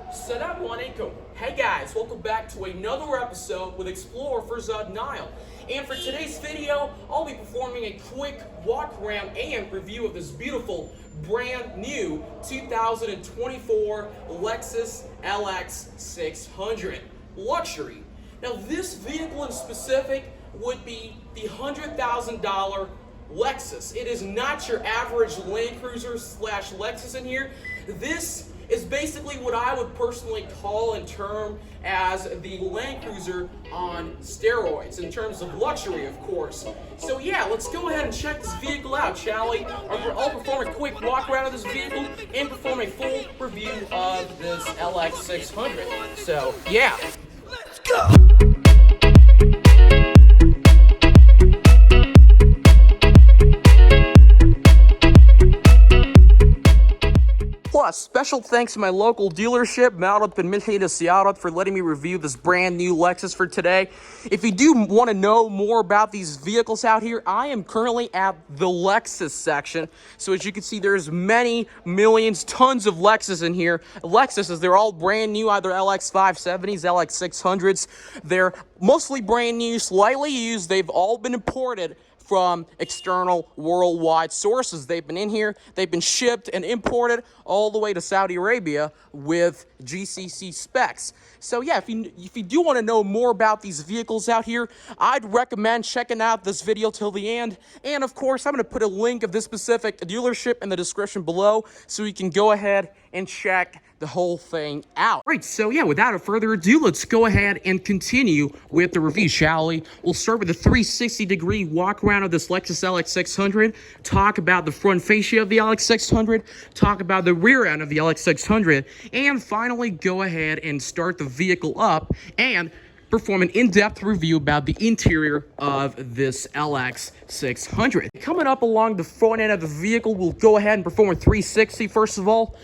Assalamu alaikum. Hey guys, welcome back to another episode with Explorer for Zod Nile. And for today's video, I'll be performing a quick walk around and review of this beautiful brand new 2024 Lexus LX600 Luxury. Now this vehicle in specific would be the $100,000 Lexus. It is not your average Land Cruiser slash Lexus in here. This is basically what I would personally call in term as the Land Cruiser on steroids, in terms of luxury, of course. So yeah, let's go ahead and check this vehicle out, shall we? I'll perform a quick walk around of this vehicle and perform a full review of this LX600. So yeah. Let's go! Plus, special thanks to my local dealership, معرض ملهي للسيارات, for letting me review this brand new Lexus for today. If you do want to know more about these vehicles out here, I am currently at the Lexus section. So as you can see, there's many millions, tons of Lexus in here. Lexuses, they're all brand new, either LX570s, LX600s. They're mostly brand new, slightly used. They've all been imported from external worldwide sources. They've been in here, they've been shipped and imported all the way to Saudi Arabia with GCC specs. So yeah, if you do want to know more about these vehicles out here, I'd recommend checking out this video till the end. And of course, I'm going to put a link of this specific dealership in the description below, so you can go ahead and check the whole thing out. Right, so yeah, without further ado, let's go ahead and continue with the review, shall we? We'll start with a 360-degree walk around of this Lexus LX600, talk about the front fascia of the LX600, talk about the rear end of the LX600, and finally go ahead and start the vehicle up and perform an in-depth review about the interior of this LX600. Coming up along the front end of the vehicle, we'll go ahead and perform a 360 first of all.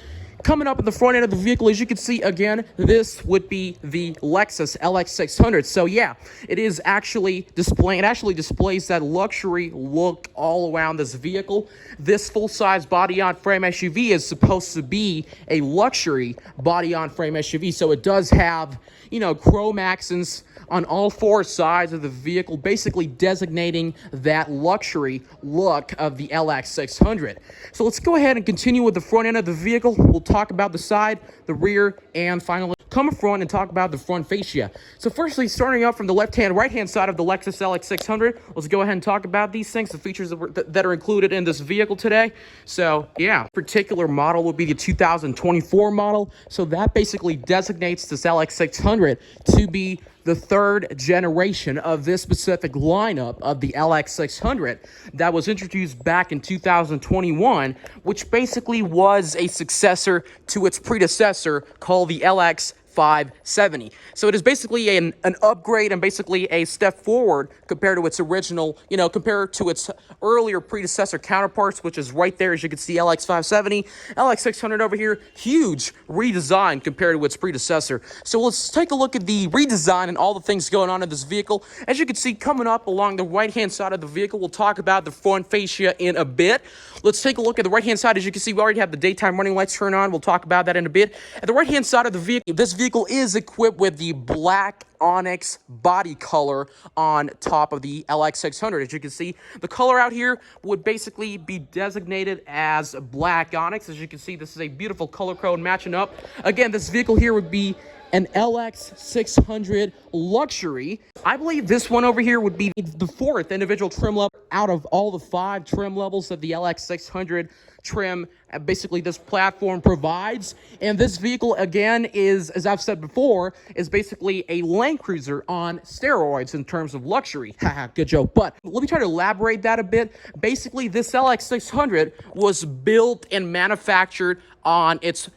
Coming up at the front end of the vehicle, as you can see, again, this would be the Lexus LX600. So yeah, it is actually displaying, it actually displays that luxury look all around this vehicle. This full-size body-on-frame SUV is supposed to be a luxury body-on-frame SUV. So it does have, you know, chrome accents on all four sides of the vehicle, basically designating that luxury look of the LX600. So let's go ahead and continue with the front end of the vehicle. We'll talk about the side, the rear, and finally come up front and talk about the front fascia. So firstly, starting up from the right-hand side of the Lexus LX600, let's go ahead and talk about these things, the features that are included in this vehicle today. So yeah, particular model will be the 2024 model. So that basically designates this LX600 to be the third generation of this specific lineup of the LX600 that was introduced back in 2021, which basically was a successor to its predecessor called the LX570. So it is basically an upgrade and basically a step forward compared to its original, compared to its earlier predecessor counterparts, which is right there, as you can see, LX570, LX600 over here, huge redesign compared to its predecessor. So let's take a look at the redesign and all the things going on in this vehicle. As you can see, coming up along the right-hand side of the vehicle, we'll talk about the front fascia in a bit. Let's take a look at the right-hand side. As you can see, we already have the daytime running lights turned on. We'll talk about that in a bit. At the right-hand side of the vehicle, this vehicle is equipped with the black onyx body color on top of the LX600. As you can see, the color out here would basically be designated as black onyx. As you can see, this is a beautiful color code matching up. Again, this vehicle here would be an LX600 Luxury. I believe this one over here would be the fourth individual trim level out of all the 5 trim levels that the LX600 trim basically this platform provides. And this vehicle, again, is, as I've said before, is basically a Land Cruiser on steroids in terms of luxury. Haha, good joke. But let me try to elaborate that a bit. Basically, this LX600 was built and manufactured on its,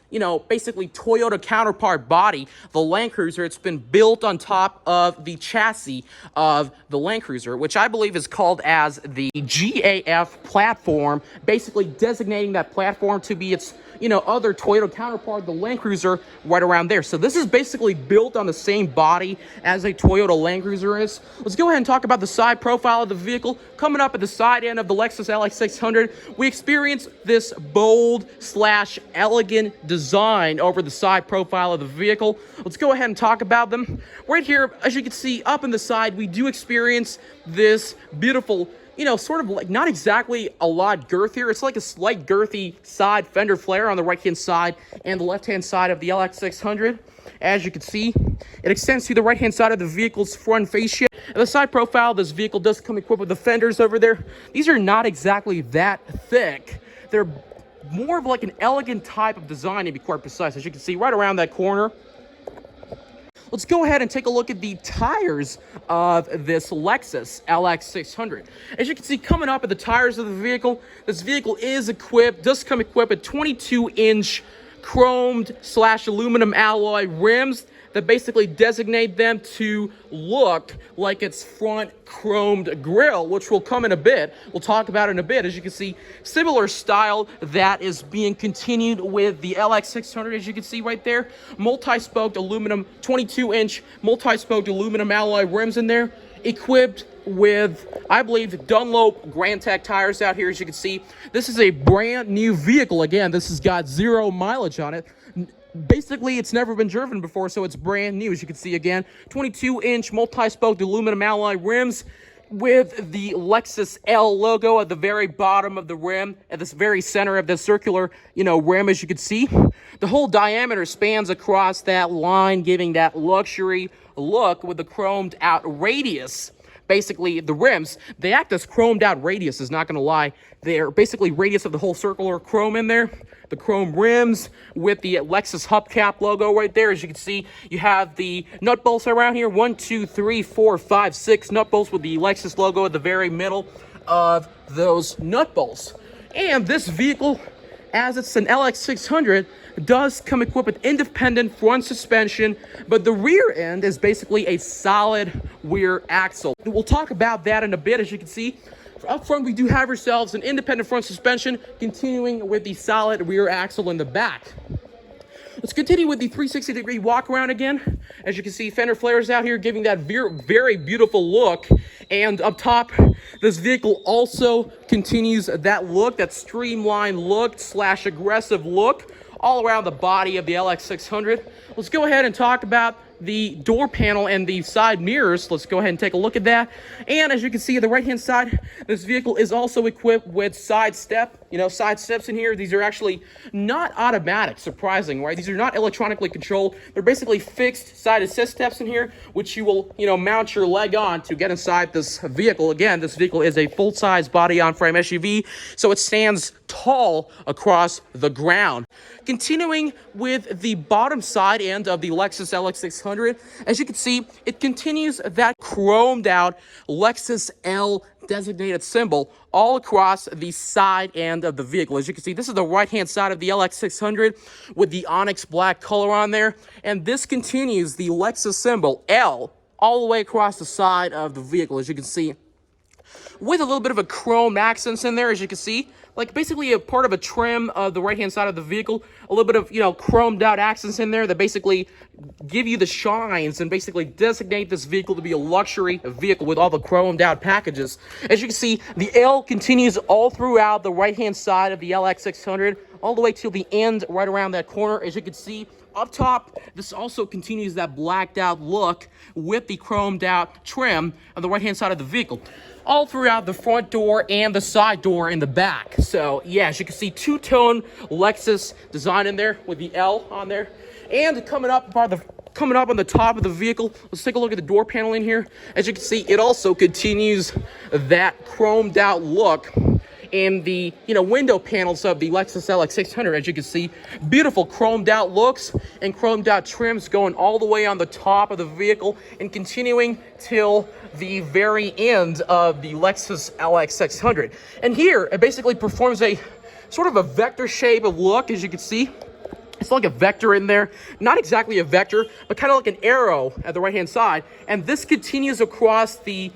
basically Toyota counterpart body, the Land Cruiser. It's been built on top of the chassis of the Land Cruiser, which I believe is called as the GAF platform, basically designating that platform to be its, other Toyota counterpart, the Land Cruiser, right around there. So this is basically built on the same body as a Toyota Land Cruiser is. Let's go ahead and talk about the side profile of the vehicle. Coming up at the side end of the Lexus LX600, we experience this bold slash elegant design over the side profile of the vehicle. Let's go ahead and talk about them. Right here, as you can see up in the side, we do experience this beautiful, sort of like not exactly a lot girthier. It's like a slight girthy side fender flare on the right-hand side and the left-hand side of the LX600. As you can see, it extends to the right-hand side of the vehicle's front fascia. And the side profile of this vehicle does come equipped with the fenders over there. These are not exactly that thick. They're more of like an elegant type of design, to be quite precise, as you can see right around that corner. Let's go ahead and take a look at the tires of this Lexus LX600. As you can see, coming up at the tires of the vehicle, this vehicle does come equipped with 22-inch chromed / aluminum alloy rims that basically designate them to look like its front chromed grille, which will come in a bit. We'll talk about in a bit. As you can see, similar style that is being continued with the LX600, as you can see right there. Multi-spoked aluminum, 22-inch multi-spoked aluminum alloy rims in there, equipped with, I believe, Dunlop Grand Tech tires out here. As you can see, this is a brand new vehicle. Again, this has got 0 mileage on it. Basically, it's never been driven before, so it's brand new. As you can see, again, 22-inch multi-spoked aluminum alloy rims with the Lexus L logo at the very bottom of the rim, at this very center of the circular, rim, as you can see. The whole diameter spans across that line, giving that luxury look with the chromed out radius. Basically, the rims, they act as chromed out radiuses, not going to lie. They're basically radius of the whole circular chrome in there. The chrome rims with the Lexus hubcap logo right there. As you can see, you have the nut bolts around here. 1, 2, 3, 4, 5, 6 nut bolts with the Lexus logo at the very middle of those nut bolts. And this vehicle, as it's an LX600, does come equipped with independent front suspension, but the rear end is basically a solid rear axle. We'll talk about that in a bit. As you can see, up front we do have ourselves an independent front suspension, continuing with the solid rear axle in the back. Let's continue with the 360-degree walk-around again. As you can see, fender flares out here giving that very beautiful look. And up top, this vehicle also continues that look, that streamlined look / aggressive look all around the body of the LX600. Let's go ahead and talk about the door panel and the side mirrors. Let's go ahead and take a look at that. And as you can see, the right-hand side, this vehicle is also equipped with side steps in here. These are actually not automatic, surprising, right? These are not electronically controlled. They're basically fixed side assist steps in here, which you will, mount your leg on to get inside this vehicle. Again, this vehicle is a full-size body-on-frame SUV, so it stands tall across the ground. Continuing with the bottom side end of the Lexus LX600, as you can see, it continues that chromed out Lexus L designated symbol all across the side end of the vehicle. As you can see, this is the right-hand side of the LX600 with the onyx black color on there, and this continues the Lexus symbol L all the way across the side of the vehicle, as you can see, with a little bit of a chrome accents in there. As you can see, like basically a part of a trim of the right-hand side of the vehicle, a little bit of, chromed out accents in there that basically give you the shines and basically designate this vehicle to be a luxury vehicle with all the chromed out packages. As you can see, the L continues all throughout the right-hand side of the LX600, all the way till the end right around that corner. As you can see, up top, this also continues that blacked out look with the chromed out trim on the right-hand side of the vehicle, all throughout the front door and the side door in the back. So yeah, as you can see, two-tone Lexus design in there with the L on there. And coming up on the top of the vehicle, let's take a look at the door panel in here. As you can see, it also continues that chromed out look in the window panels of the Lexus LX600. As you can see, beautiful chromed out looks and chromed out trims going all the way on the top of the vehicle and continuing till the very end of the Lexus LX600. And here it basically performs a sort of a vector shape of look. As you can see, it's like a vector in there, not exactly a vector, but kind of like an arrow at the right-hand side. And this continues across the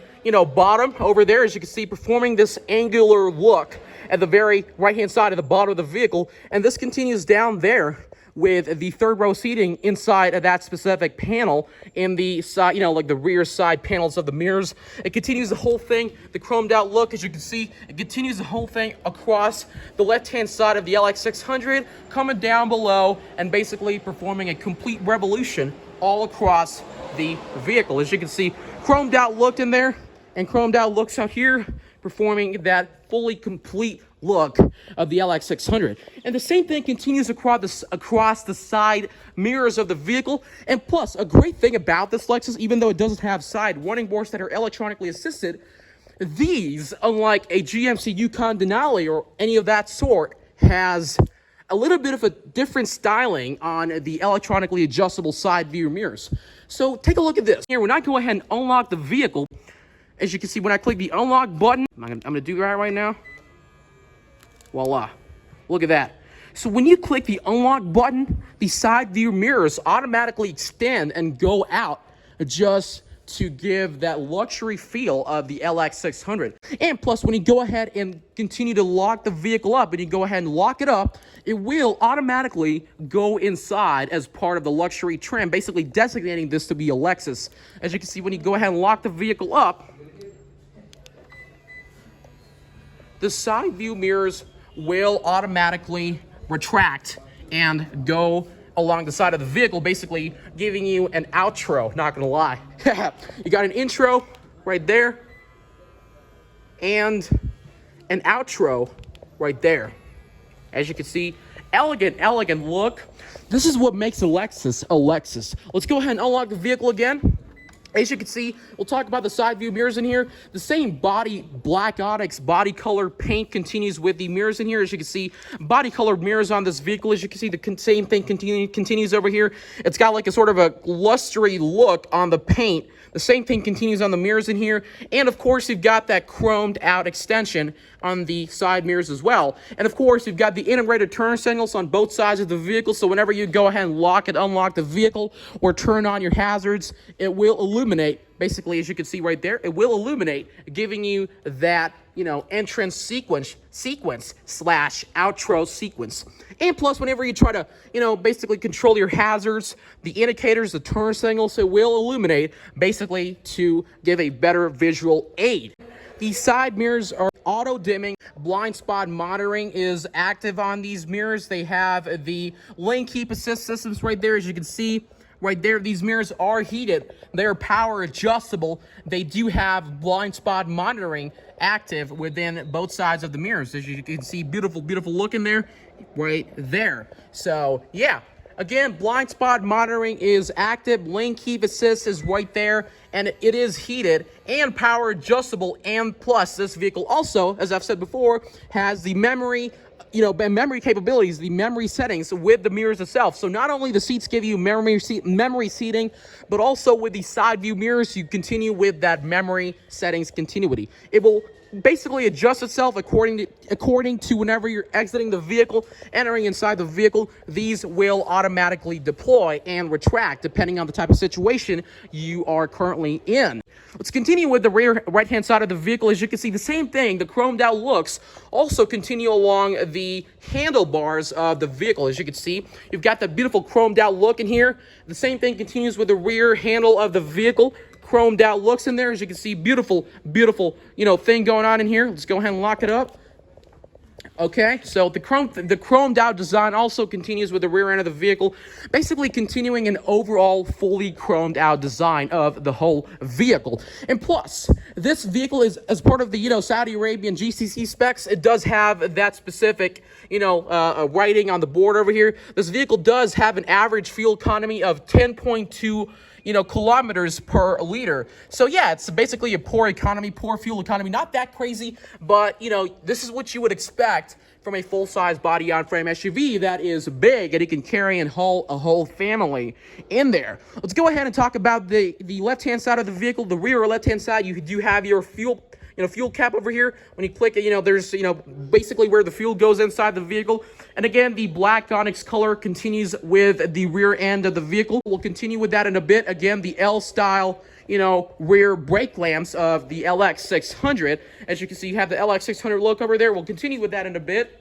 bottom over there, as you can see, performing this angular look at the very right-hand side of the bottom of the vehicle. And this continues down there with the third row seating inside of that specific panel in the side, like the rear side panels of the mirrors. It continues the whole thing, the chromed out look, as you can see, it continues the whole thing across the left-hand side of the LX600, coming down below and basically performing a complete revolution all across the vehicle. As you can see, chromed out look in there and chromed out looks out here, performing that fully complete look of the LX600. And the same thing continues across the side mirrors of the vehicle. And plus, a great thing about this Lexus, even though it doesn't have side running boards that are electronically assisted, these, unlike a GMC Yukon Denali or any of that sort, has a little bit of a different styling on the electronically adjustable side view mirrors. So take a look at this. Here, when I go ahead and unlock the vehicle, as you can see, when I click the unlock button, I'm gonna do that right now. Voila, look at that. So when you click the unlock button, the side view mirrors automatically extend and go out just to give that luxury feel of the LX600. And plus, when you go ahead and continue to lock the vehicle up and you go ahead and lock it up, it will automatically go inside as part of the luxury trim, basically designating this to be a Lexus. As you can see, when you go ahead and lock the vehicle up, the side view mirrors will automatically retract and go along the side of the vehicle, basically giving you an outro, not gonna lie. You got an intro right there and an outro right there. As you can see, elegant look. This is what makes a Lexus a Lexus. Let's go ahead and unlock the vehicle again. As you can see, we'll talk about the side view mirrors in here. The same black onyx body color paint continues with the mirrors in here. As you can see, body colored mirrors on this vehicle. As you can see, the same thing continues over here. It's got like a sort of a lustery look on the paint. The same thing continues on the mirrors in here. And of course, you've got that chromed out extension on the side mirrors as well. And of course, you've got the integrated turn signals on both sides of the vehicle. So whenever you go ahead and lock and unlock the vehicle or turn on your hazards, it will illuminate. Basically, as you can see right there, it will illuminate, giving you that, entrance sequence slash outro sequence. And plus, whenever you try to, basically control your hazards, the indicators, the turn signals, it will illuminate, basically to give a better visual aid. The side mirrors are auto dimming. Blind spot monitoring is active on these mirrors. They have the lane keep assist systems right there, as you can see. Right there, these mirrors are heated. They're power adjustable. They do have blind spot monitoring active within both sides of the mirrors. As you can see, beautiful look in there, right there. So yeah, again, blind spot monitoring is active. Lane keep assist is right there, and it is heated and power adjustable. And plus, this vehicle also, as I've said before, has the memory capabilities, the memory settings with the mirrors itself. So not only the seats give you memory seating, but also with the side view mirrors, you continue with that memory settings continuity. It will basically adjust itself according to whenever you're exiting the vehicle, entering inside the vehicle. These will automatically deploy and retract depending on the type of situation you are currently in. Let's continue with the rear right-hand side of the vehicle. As you can see, the same thing, the chromed out looks also continue along the handlebars of the vehicle. As you can see, you've got the beautiful chromed out look in here. The same thing continues with the rear handle of the vehicle. Chromed out looks in there. As you can see, beautiful, thing going on in here. Let's go ahead and lock it up. Okay, so the chromed out design also continues with the rear end of the vehicle, basically continuing an overall fully chromed out design of the whole vehicle. And plus, this vehicle is, as part of the, Saudi Arabian GCC specs, it does have that specific, writing on the board over here. This vehicle does have an average fuel economy of 10.2 kilometers per liter. So yeah, it's basically a poor fuel economy. Not that crazy, but this is what you would expect from a full-size body-on-frame SUV that is big and it can carry and haul a whole family in there. Let's go ahead and talk about the left-hand side of the vehicle. The rear left-hand side, you do have your fuel cap over here. When you click it, there's, basically where the fuel goes inside the vehicle. And again, the black onyx color continues with the rear end of the vehicle. We'll continue with that in a bit. Again, the L-style, rear brake lamps of the LX600. As you can see, you have the LX600 look over there. We'll continue with that in a bit.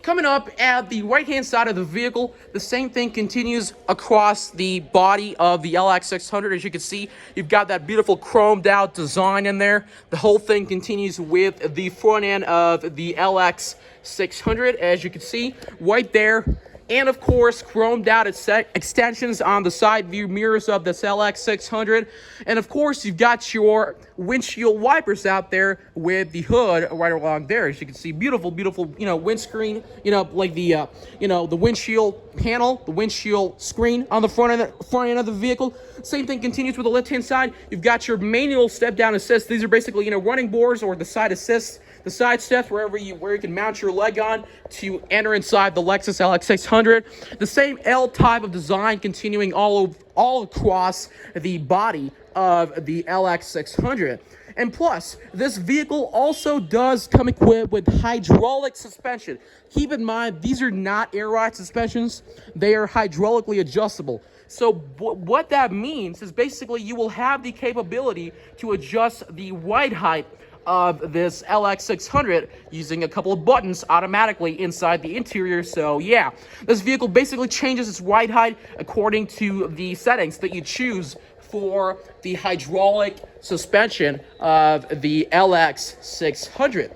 Coming up at the right-hand side of the vehicle, the same thing continues across the body of the LX600. As you can see, you've got that beautiful chromed out design in there. The whole thing continues with the front end of the LX600, as you can see right there. And of course, chromed out extensions on the side view mirrors of this LX600. And of course, you've got your windshield wipers out there with the hood right along there. As you can see, beautiful, beautiful, windscreen, like the, the windshield panel, the windshield screen on the front end of the vehicle. Same thing continues with the left-hand side. You've got your manual step-down assist. These are basically, running boards or the side assist. The side steps, where you can mount your leg on to enter inside the Lexus LX600. The same L type of design continuing all across the body of the LX600. And plus, this vehicle also does come equipped with hydraulic suspension. Keep in mind, these are not air ride suspensions. They are hydraulically adjustable. So what that means is basically you will have the capability to adjust the ride height of this LX600 using a couple of buttons automatically inside the interior. So yeah, this vehicle basically changes its ride height according to the settings that you choose for the hydraulic suspension of the LX600.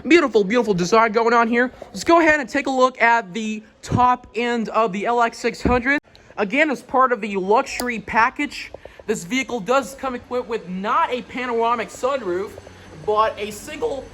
Beautiful, beautiful design going on here. Let's go ahead and take a look at the top end of the LX600. Again, as part of the luxury package, this vehicle does come equipped with not a panoramic sunroof, but a single,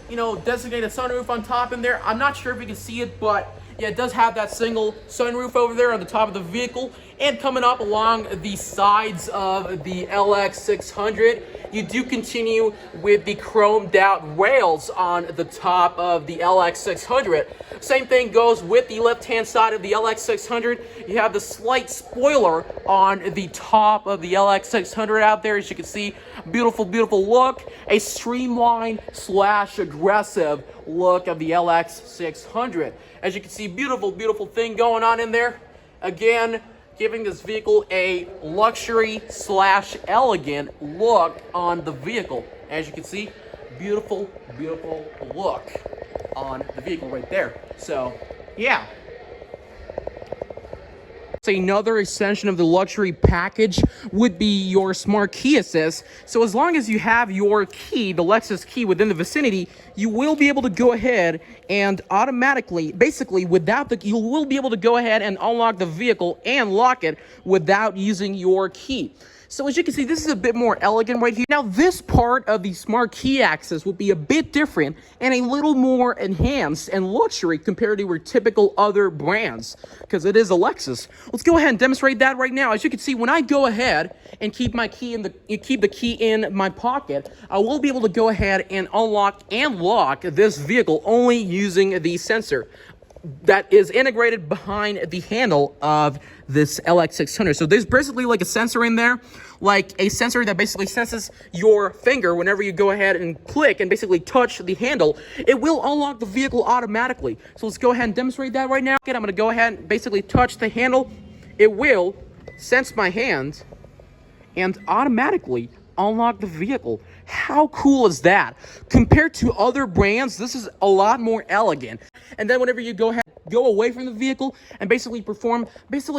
designated sunroof on top in there. I'm not sure if you can see it, but yeah, it does have that single sunroof over there on the top of the vehicle. And coming up along the sides of the LX600, you do continue with the chromed out rails on the top of the LX600. Same thing goes with the left-hand side of the LX600. You have the slight spoiler on the top of the LX600 out there. As you can see, beautiful, beautiful look. A streamlined / aggressive look of the LX600. As you can see, beautiful, beautiful thing going on in there. Again, giving this vehicle a luxury / elegant look on the vehicle. As you can see, beautiful, beautiful look on the vehicle right there. So, yeah. Another extension of the luxury package would be your smart key assist. So as long as you have your key, the Lexus key, within the vicinity, you will be able to go ahead and automatically, basically you will be able to go ahead and unlock the vehicle and lock it without using your key. So as you can see, this is a bit more elegant right here. Now, this part of the smart key access will be a bit different and a little more enhanced and luxury compared to your typical other brands, because it is a Lexus. Let's go ahead and demonstrate that right now. As you can see, when I go ahead and keep the key in my pocket, I will be able to go ahead and unlock and lock this vehicle only using the sensor that is integrated behind the handle of this LX600. So there's basically like a sensor in there, like a sensor that basically senses your finger whenever you go ahead and click and basically touch the handle. It will unlock the vehicle automatically. So let's go ahead and demonstrate that right now. I'm going to go ahead and basically touch the handle. It will sense my hand and automatically unlock the vehicle. How cool is that? Compared to other brands, this is a lot more elegant. And then whenever you go away from the vehicle and basically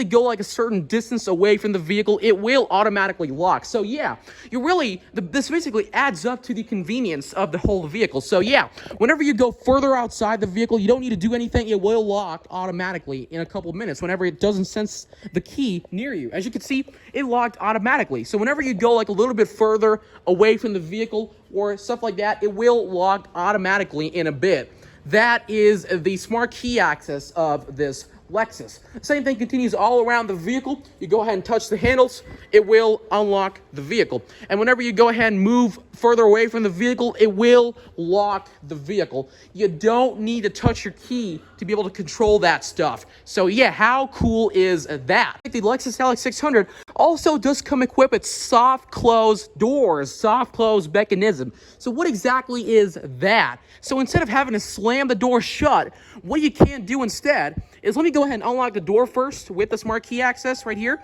go like a certain distance away from the vehicle, it will automatically lock. So yeah, this basically adds up to the convenience of the whole vehicle. So yeah, whenever you go further outside the vehicle, you don't need to do anything. It will lock automatically in a couple of minutes whenever it doesn't sense the key near you. As you can see, it locked automatically. So whenever you go like a little bit further away from the vehicle or stuff like that, it will lock automatically in a bit. That is the smart key access of this Lexus. Same thing continues all around the vehicle. You go ahead and touch the handles, it will unlock the vehicle. And whenever you go ahead and move further away from the vehicle, it will lock the vehicle. You don't need to touch your key to be able to control that stuff. So yeah, how cool is that? The Lexus LX600 also does come equipped with soft close doors, soft close mechanism. So what exactly is that? So instead of having to slam the door shut, what you can do instead is, let me go ahead and unlock the door first with the smart key access right here.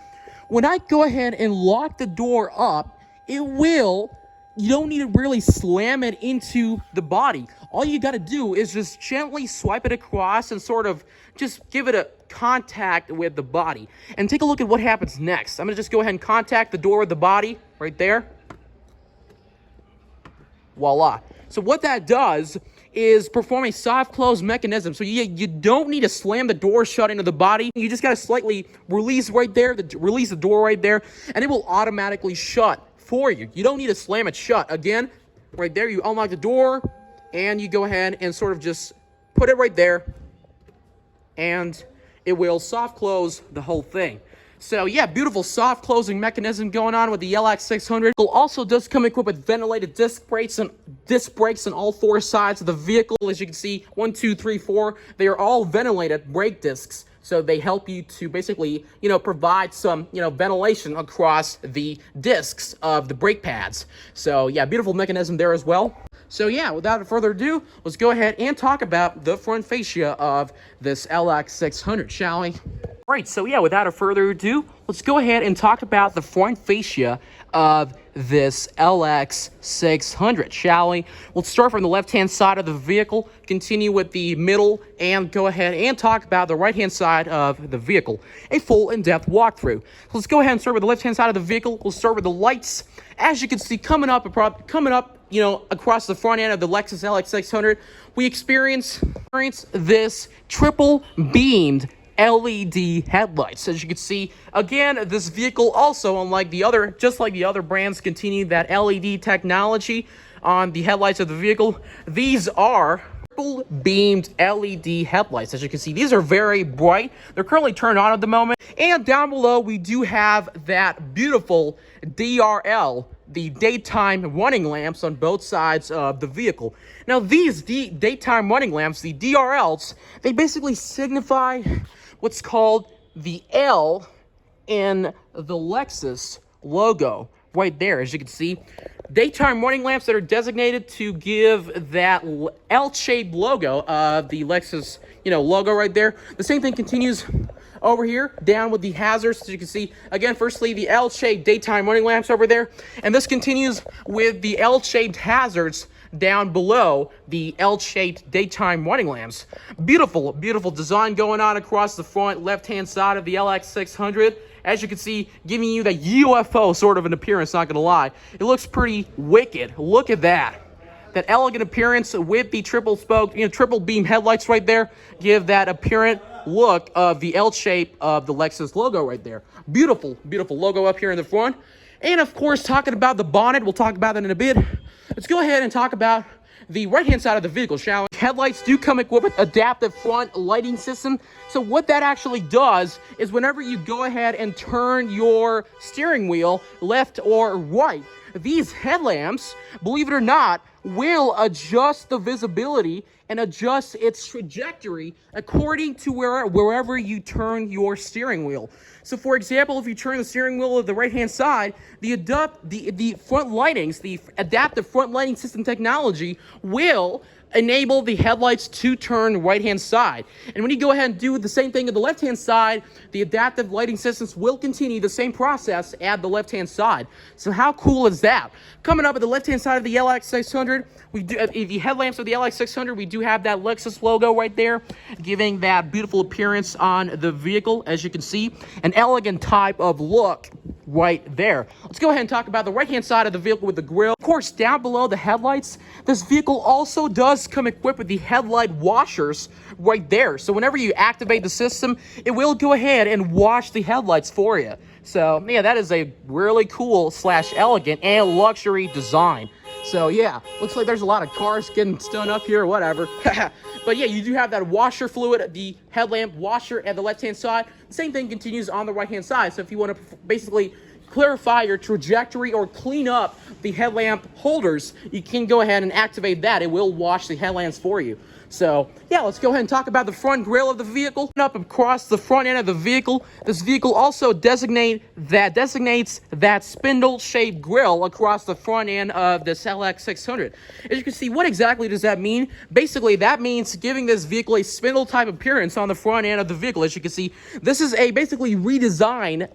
When I go ahead and lock the door up, it will you don't need to really slam it into the body. All you got to do is just gently swipe it across and sort of just give it a contact with the body. And take a look at what happens next. I'm going to just go ahead and contact the door with the body right there. Voila. So what that does is perform a soft close mechanism. So you don't need to slam the door shut into the body. You just got to slightly release right there, release the door right there, and it will automatically shut for you. You don't need to slam it shut. Again, right there, you unlock the door, and you go ahead and sort of just put it right there, and it will soft close the whole thing. So yeah, beautiful soft closing mechanism going on with the LX600. It also does come equipped with ventilated disc brakes on all four sides of the vehicle. As you can see, 1, 2, 3, 4, they are all ventilated brake discs. So they help you to basically, provide some, ventilation across the discs of the brake pads. So yeah, beautiful mechanism there as well. So yeah, without further ado, let's go ahead and talk about the front fascia of this LX600, shall we? Right, so yeah, without further ado, let's go ahead and talk about the front fascia of this LX600, shall we? We'll start from the left-hand side of the vehicle, continue with the middle, and go ahead and talk about the right-hand side of the vehicle. A full in-depth walkthrough. So let's go ahead and start with the left-hand side of the vehicle. We'll start with the lights. As you can see, coming up, across the front end of the Lexus LX600, we experience this triple beamed LED headlights. As you can see, again, this vehicle also, just like the other brands, continue that LED technology on the headlights of the vehicle. These are triple beamed LED headlights. As you can see, these are very bright. They're currently turned on at the moment. And down below, we do have that beautiful DRL, the daytime running lamps on both sides of the vehicle. Now, these daytime running lamps, the DRLs, they basically signify what's called the L in the Lexus logo right there. As you can see, daytime running lamps that are designated to give that L-shaped logo of the Lexus, logo right there. The same thing continues over here, down with the hazards. As you can see, again, firstly, the L-shaped daytime running lamps over there, and this continues with the L-shaped hazards down below the L-shaped daytime running lamps. Beautiful, beautiful design going on across the front left-hand side of the LX600. As you can see, giving you that UFO sort of an appearance, not gonna lie. It looks pretty wicked. Look at that. That elegant appearance with the triple spoke, triple beam headlights right there, give that apparent look of the L shape of the Lexus logo right there. Beautiful, beautiful logo up here in the front. And of course, talking about the bonnet, we'll talk about that in a bit. Let's go ahead and talk about the right-hand side of the vehicle, shall we? Headlights do come equipped with adaptive front lighting system. So what that actually does is whenever you go ahead and turn your steering wheel left or right, these headlamps, believe it or not, will adjust the visibility and adjust its trajectory according to wherever you turn your steering wheel. So for example, if you turn the steering wheel to the right-hand side, the front lightings, the adaptive front lighting system technology will enable the headlights to turn right-hand side. And when you go ahead and do the same thing at the left-hand side, the adaptive lighting systems will continue the same process at the left-hand side. So how cool is that? Coming up at the left-hand side of the LX600, we do the headlamps of the LX600. We do have that Lexus logo right there, giving that beautiful appearance on the vehicle. As you can see, an elegant type of look right there. Let's go ahead and talk about the right-hand side of the vehicle with the grille. Of course, down below the headlights, this vehicle also does come equipped with the headlight washers right there. So whenever you activate the system, it will go ahead and wash the headlights for you. So yeah, that is a really cool / elegant and luxury design. So yeah, looks like there's a lot of cars getting stung up here or whatever. But yeah, you do have that washer fluid, the headlamp washer at the left-hand side. The same thing continues on the right-hand side. So if you want to basically clarify your trajectory or clean up the headlamp holders, you can go ahead and activate that. It will wash the headlamps for you. So yeah, let's go ahead and talk about the front grille of the vehicle. Up across the front end of the vehicle, this vehicle also designates that spindle-shaped grille across the front end of this LX600. As you can see, what exactly does that mean? Basically, that means giving this vehicle a spindle-type appearance on the front end of the vehicle. As you can see, this is a basically redesign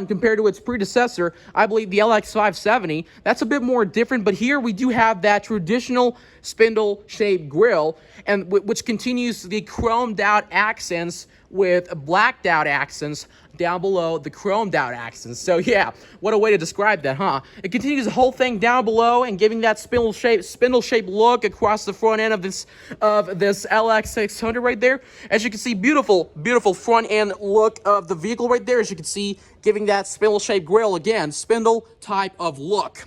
compared to its predecessor, I believe the LX570. That's a bit more different, but here we do have that traditional spindle-shaped grille, and which continues the chromed out accents with blacked out accents down below the chromed out accents. So yeah, what a way to describe that, huh? It continues the whole thing down below and giving that spindle-shaped look across the front end of this LX600 right there. As you can see, beautiful front end look of the vehicle right there. As you can see, giving that spindle-shaped grille again, spindle type of look.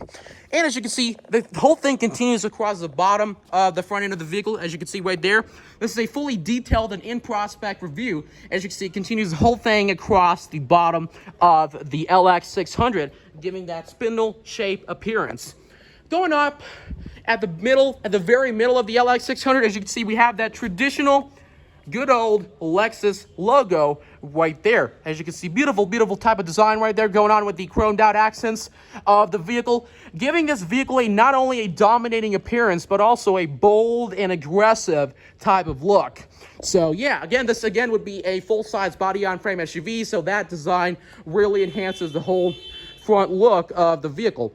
And as you can see, the whole thing continues across the bottom of the front end of the vehicle, as you can see right there. This is a fully detailed and in-prospect review. As you can see, it continues the whole thing across the bottom of the LX600, giving that spindle-shaped appearance. Going up at the very middle of the LX600, as you can see, we have that traditional good old Lexus logo right there. As you can see, beautiful type of design right there going on with the chromed out accents of the vehicle, giving this vehicle not only a dominating appearance, but also a bold and aggressive type of look. So yeah, this would be a full-size body-on-frame SUV, so that design really enhances the whole front look of the vehicle.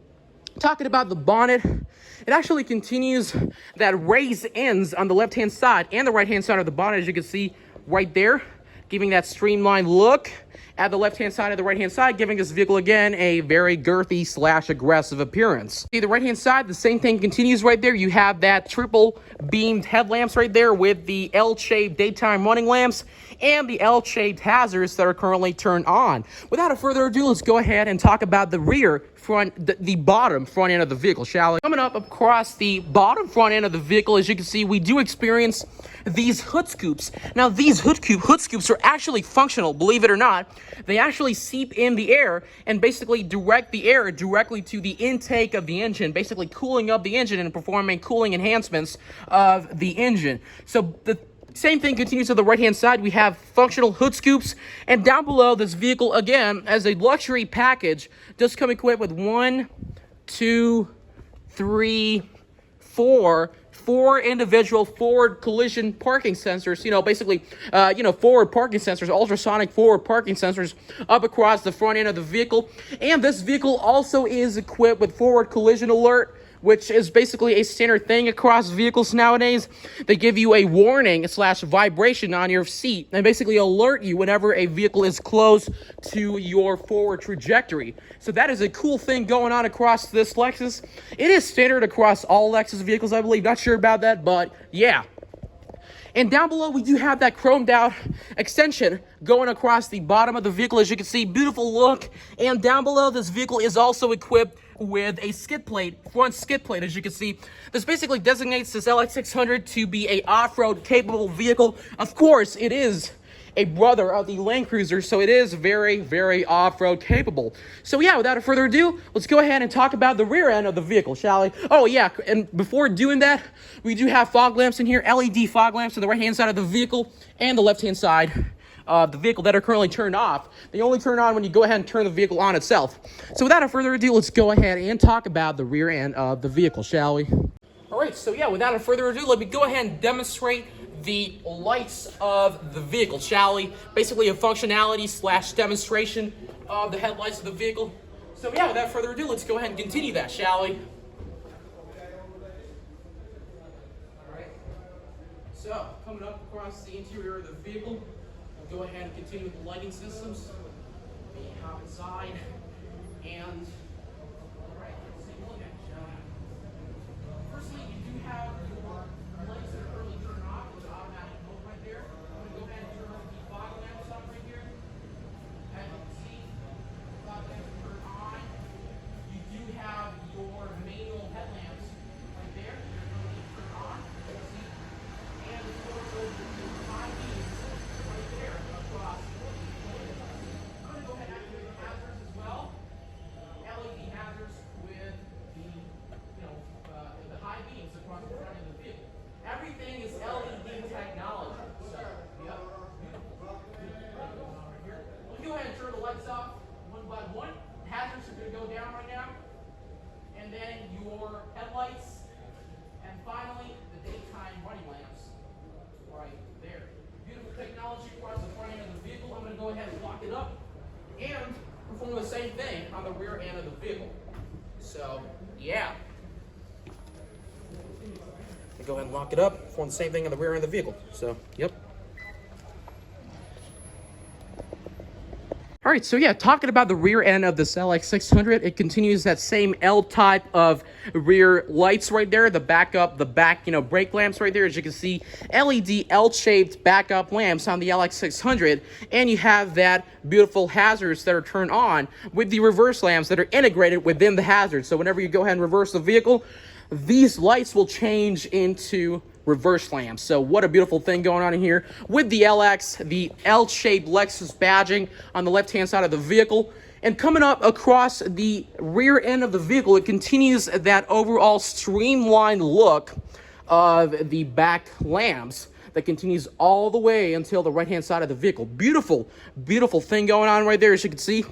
Talking about the bonnet, it actually continues that raised ends on the left-hand side and the right-hand side of the bonnet, as you can see right there, giving that streamlined look at the left-hand side and the right-hand side, giving this vehicle, again, a very girthy / aggressive appearance. See, the right-hand side, the same thing continues right there. You have that triple beamed headlamps right there with the L-shaped daytime running lamps and the L-shaped hazards that are currently turned on. Without further ado, let's go ahead and talk about the bottom front end of the vehicle, shall we? Coming up across the bottom front end of the vehicle, as you can see, we do experience these hood scoops. Now, these hood scoops are actually functional, believe it or not. They actually seep in the air and basically direct the air directly to the intake of the engine, basically cooling up the engine and performing cooling enhancements of the engine. So the same thing continues to the right-hand side. We have functional hood scoops, and down below, this vehicle, again, as a luxury package, does come equipped with 1, 2, 3, 4 individual forward collision parking sensors, forward parking sensors, ultrasonic forward parking sensors up across the front end of the vehicle. And this vehicle also is equipped with forward collision alert, which is basically a standard thing across vehicles nowadays. They give you a warning / vibration on your seat and basically alert you whenever a vehicle is close to your forward trajectory. So that is a cool thing going on across this Lexus. It is standard across all Lexus vehicles, I believe. Not sure about that, but yeah. And down below, we do have that chromed out extension going across the bottom of the vehicle. As you can see, beautiful look. And down below, this vehicle is also equipped with a front skid plate. As you can see, this basically designates this LX600 to be a off-road capable vehicle. Of course, it is a brother of the Land Cruiser, so it is very off-road capable. So yeah, without further ado, let's go ahead and talk about the rear end of the vehicle, shall we? Oh yeah, and before doing that, we do have fog lamps in here, LED fog lamps on the right-hand side of the vehicle and the left-hand side of the vehicle that are currently turned off. They only turn on when you go ahead and turn the vehicle on itself. So without further ado, let's go ahead and talk about the rear end of the vehicle, shall we? All right, so yeah, without further ado, let me go ahead and demonstrate the lights of the vehicle, shall we? Basically a functionality / demonstration of the headlights of the vehicle. So yeah, without further ado, let's go ahead and continue that, shall we? Alright, so coming up across the interior of the vehicle, we'll go ahead and continue with the lighting systems. We hop inside and alright, let's take a look at it, shall we? Firstly, you do have your lights that are early turned off with the automatic mode right there. I'm going to go ahead and turn the fog lamps on right here. As you can see, the fog lamps are turned on. You do have your manual headlamps right there. They're going to be turned on. As you can see. And of course, those are your high beams right there across. I'm going to go ahead and activate the hazards as well. LED hazards with the high beams across the front of the lock it up, and perform the same thing on the rear end of the vehicle. So, yeah. Go ahead and lock it up, perform the same thing on the rear end of the vehicle. So, yep. All right, so yeah, talking about the rear end of this LX600, it continues that same L-type of rear lights right there, the back, brake lamps right there. As you can see, LED L-shaped backup lamps on the LX600, and you have that beautiful hazards that are turned on with the reverse lamps that are integrated within the hazards. So whenever you go ahead and reverse the vehicle, these lights will change into reverse lamps. So what a beautiful thing going on in here with the LX, the L-shaped Lexus badging on the left-hand side of the vehicle. And coming up across the rear end of the vehicle, it continues that overall streamlined look of the back lamps that continues all the way until the right-hand side of the vehicle. Beautiful, beautiful thing going on right there, as you can see.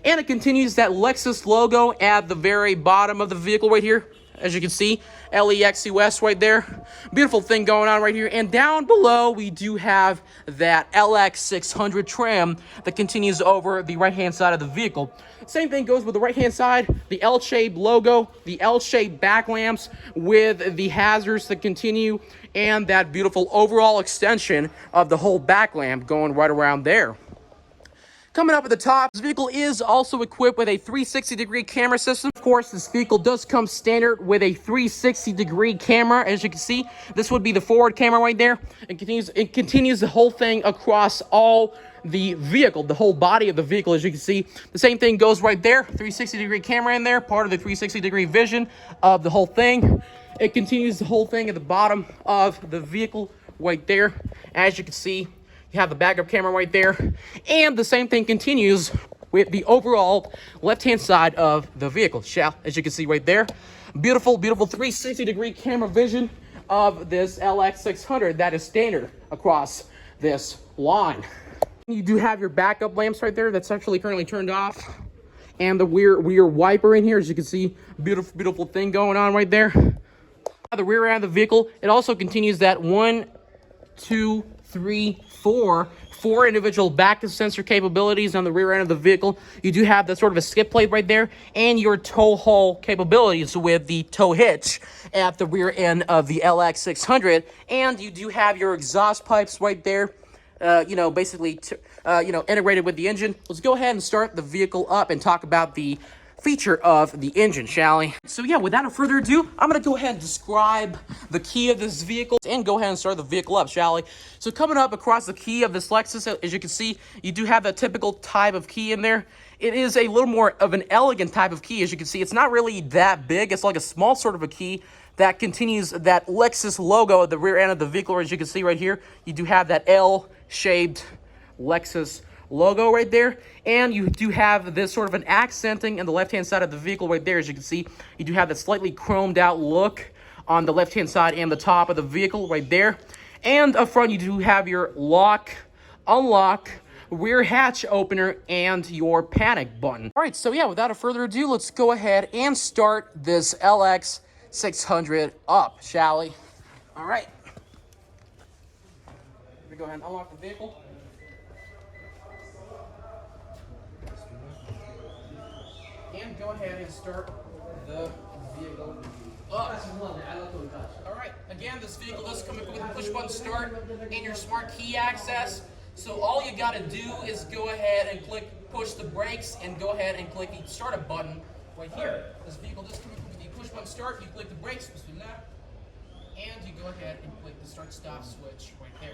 And it continues that Lexus logo at the very bottom of the vehicle right here. As you can see, LEXUS right there. Beautiful thing going on right here. And down below, we do have that LX600 trim that continues over the right-hand side of the vehicle. Same thing goes with the right-hand side, the L-shaped logo, the L-shaped back lamps with the hazards that continue, and that beautiful overall extension of the whole back lamp going right around there. Coming up at the top, this vehicle is also equipped with a 360-degree camera system. Of course, this vehicle does come standard with a 360-degree camera. As you can see, this would be the forward camera right there. It continues the whole thing across all the vehicle, the whole body of the vehicle. As you can see, the same thing goes right there. 360-degree camera in there, part of the 360-degree vision of the whole thing. It continues the whole thing at the bottom of the vehicle right there. As you can see, you have the backup camera right there, and the same thing continues with the overall left-hand side of the vehicle, as you can see right there. Beautiful, beautiful 360-degree camera vision of this LX600 that is standard across this line. You do have your backup lamps right there that's actually currently turned off, and the rear wiper in here, as you can see. Beautiful, beautiful thing going on right there. The rear end of the vehicle, it also continues that 1, 2, 3, 4 individual back sensor capabilities on the rear end of the vehicle. You do have that sort of a skip plate right there, and your tow haul capabilities with the tow hitch at the rear end of the LX600. And you do have your exhaust pipes right there, basically, integrated with the engine. Let's go ahead and start the vehicle up and talk about the feature of the engine, shall we? So yeah, without further ado, I'm gonna go ahead and describe the key of this vehicle and go ahead and start the vehicle up, shall we? So coming up across the key of this Lexus, as you can see, you do have that typical type of key in there. It is a little more of an elegant type of key. As you can see, it's not really that big. It's like a small sort of a key that continues that Lexus logo at the rear end of the vehicle. As you can see right here, you do have that L-shaped Lexus logo right there, and you do have this sort of an accenting on the left-hand side of the vehicle right there. As you can see, you do have that slightly chromed out look on the left-hand side and the top of the vehicle right there. And up front, you do have your lock, unlock, rear hatch opener, and your panic button. All right, so yeah, without further ado, let's go ahead and start this LX600 up, shall we? All right. We go ahead and unlock the vehicle. And go ahead and start the vehicle up. Alright, again, this vehicle does come with a push button start and your smart key access. So all you gotta do is go ahead and push the brakes and go ahead and click the startup button right here. This vehicle does come with the push button start. You click the brakes, and you go ahead and click the start stop switch right there.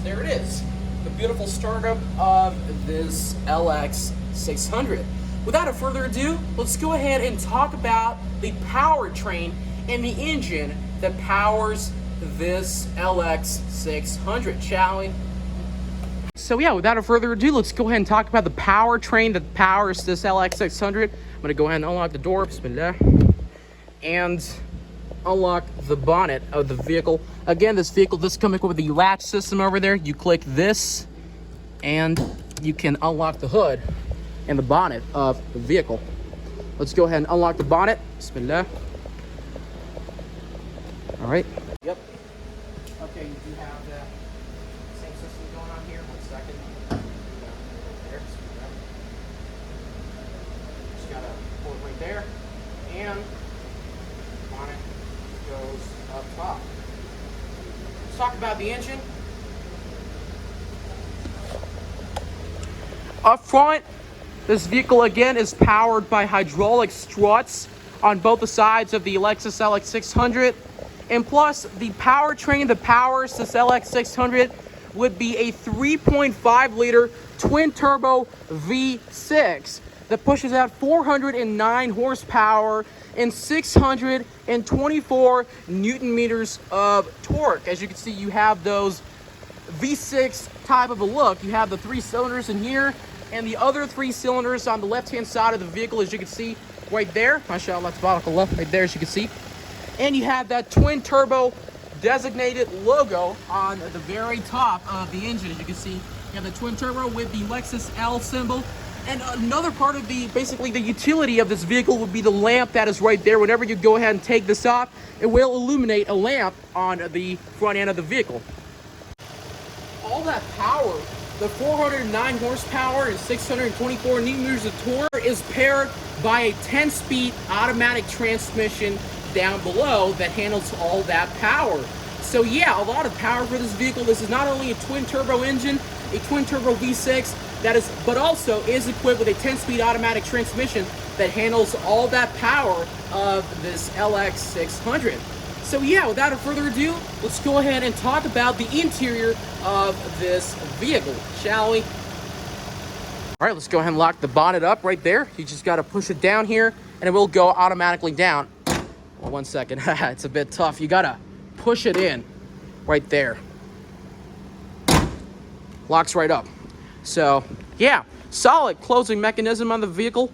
There it is, the beautiful startup of this LX600. Without further ado, let's go ahead and talk about the powertrain and the engine that powers this LX600, shall we? So yeah, without further ado, let's go ahead and talk about the powertrain that powers this LX600. I'm gonna go ahead and unlock the door, bismillah, and unlock the bonnet of the vehicle. Again, this vehicle does come with the latch system over there. You click this and you can unlock the hood and the bonnet of the vehicle. Let's go ahead and unlock the bonnet, bismillah. All right. Yep. Okay, you do have the same system going on here. 1 second. There, just gotta pull it right there, and bonnet goes up top. Let's talk about the engine. Up front, this vehicle again is powered by hydraulic struts on both the sides of the Lexus LX600. And plus, the powertrain that powers this LX600 would be a 3.5 liter twin turbo V6 that pushes out 409 horsepower and 624 Newton meters of torque. As you can see, you have those V6 type of a look. You have the 3 cylinders in here and the other 3 cylinders on the left-hand side of the vehicle, as you can see right there. MashaAllah, tabarakallah, right there, as you can see. And you have that twin turbo designated logo on the very top of the engine. As you can see, you have the twin turbo with the Lexus L symbol. And another part of basically the utility of this vehicle would be the lamp that is right there. Whenever you go ahead and take this off, it will illuminate a lamp on the front end of the vehicle. All that power, the 409 horsepower and 624 Newton meters of torque, is paired by a 10-speed automatic transmission down below that handles all that power. So yeah, a lot of power for this vehicle. This is not only a twin turbo engine, a twin turbo V6 but also is equipped with a 10-speed automatic transmission that handles all that power of this LX600. So yeah, without further ado, let's go ahead and talk about the interior of this vehicle, shall we? All right, let's go ahead and lock the bonnet up right there. You just got to push it down here and it will go automatically down. Well, 1 second, it's a bit tough. You gotta push it in right there. Locks right up. So yeah, solid closing mechanism on the vehicle.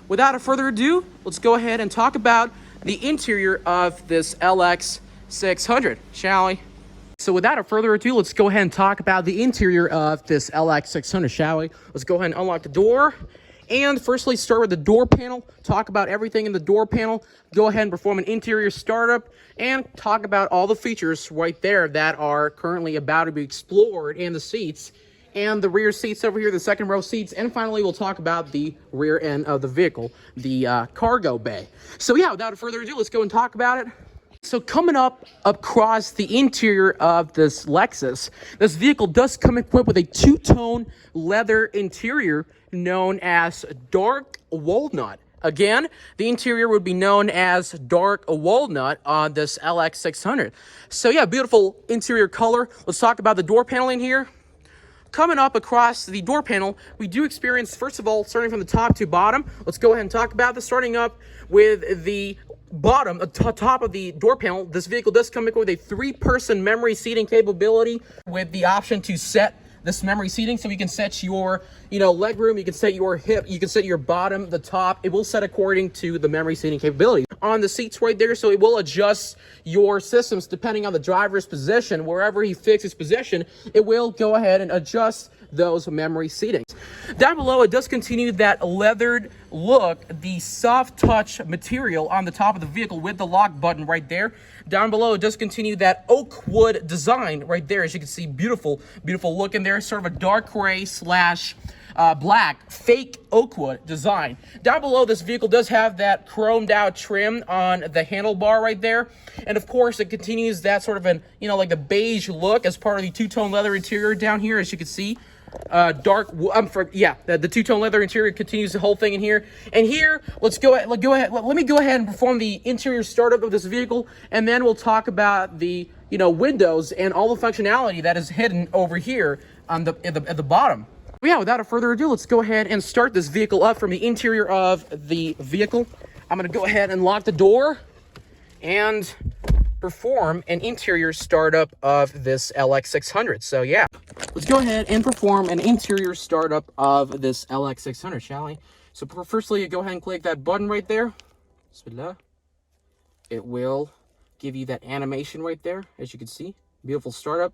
Without further ado, let's go ahead and talk about the interior of this LX600, shall we? So without further ado, let's go ahead and talk about the interior of this LX600, shall we? Let's go ahead and unlock the door. And firstly, start with the door panel, talk about everything in the door panel, go ahead and perform an interior startup, and talk about all the features right there that are currently about to be explored in the seats, and the rear seats over here, the second row seats, and finally, we'll talk about the rear end of the vehicle, the cargo bay. So yeah, without further ado, let's go and talk about it. So coming up across the interior of this Lexus, this vehicle does come equipped with a two-tone leather interior known as dark walnut. Again, the interior would be known as dark walnut on this LX600. So yeah, beautiful interior color. Let's talk about the door paneling here. Coming up across the door panel, we do experience, first of all, starting from the top to bottom. Let's go ahead and talk about this, starting up with the bottom, top of the door panel. This vehicle does come with a 3-person memory seating capability with the option to set this memory seating, so you can set your, leg room, you can set your hip, you can set your bottom, the top. It will set according to the memory seating capability on the seats right there, so it will adjust your systems depending on the driver's position. Wherever he fixes position, it will go ahead and adjust those memory seatings. Down below, it does continue that leathered look, the soft touch material on the top of the vehicle with the lock button right there. Down below, it does continue that oak wood design right there. As you can see, beautiful look in there, sort of a dark gray slash black fake oak wood design. Down below, this vehicle does have that chromed out trim on the handlebar right there, and of course it continues that sort of an like the beige look as part of the two-tone leather interior down here. As you can see, the two-tone leather interior continues the whole thing in here. And here, let me go ahead and perform the interior startup of this vehicle, and then we'll talk about the windows and all the functionality that is hidden over here on at the bottom. But yeah, without further ado, let's go ahead and start this vehicle up from the interior of the vehicle. I'm going to go ahead and lock the door and perform an interior startup of this LX600. So yeah, let's go ahead and perform an interior startup of this LX600, shall we? So firstly, go ahead and click that button right there. Bismillah. It will give you that animation right there, as you can see. Beautiful startup.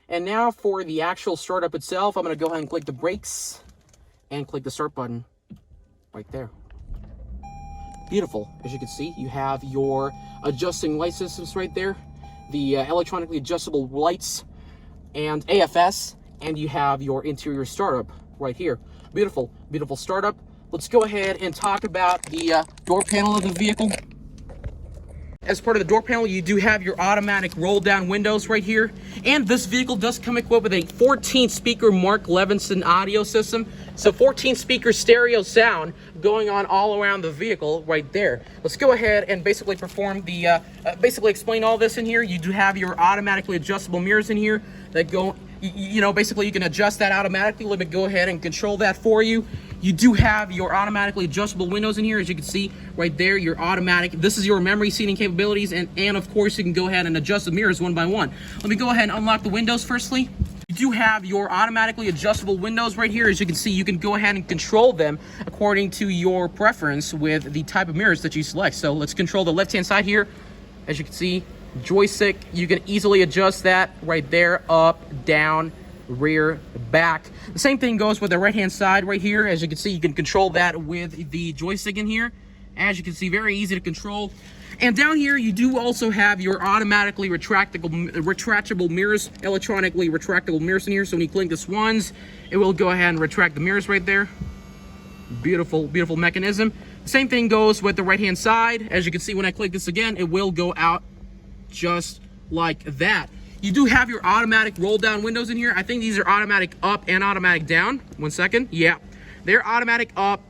And now for the actual startup itself, I'm going to go ahead and click the brakes and click the start button right there. Beautiful. As you can see, you have your adjusting light systems right there, the electronically adjustable lights and AFS, and you have your interior startup right here. Beautiful, beautiful startup. Let's go ahead and talk about the door panel of the vehicle. As part of the door panel, you do have your automatic roll down windows right here. And this vehicle does come equipped with a 14 speaker Mark Levinson audio system. So 14 speaker stereo sound going on all around the vehicle right there. Let's go ahead and basically perform the, basically explain all this in here. You do have your automatically adjustable mirrors in here that go, you know, basically you can adjust that automatically. Let me go ahead and control that for you. You do have your automatically adjustable windows in here, as you can see right there, your automatic. This is your memory seating capabilities, and of course you can go ahead and adjust the mirrors one by one. Let me go ahead and unlock the windows firstly. You do have your automatically adjustable windows right here. As you can see, you can go ahead and control them according to your preference with the type of mirrors that you select. So let's control the left-hand side here. As you can see, joystick, you can easily adjust that right there, up, down, rear, back. The same thing goes with the right hand side right here. As you can see, you can control that with the joystick in here. As you can see, very easy to control. And down here you do also have your automatically retractable mirrors, electronically retractable mirrors in here. So when you click this ones, it will go ahead and retract the mirrors right there. Beautiful, beautiful mechanism. The same thing goes with the right hand side. As you can see, when I click this again, it will go out just like that. You do have your automatic roll down windows in here. I think these are automatic up and automatic down. One second. Yeah, they're automatic up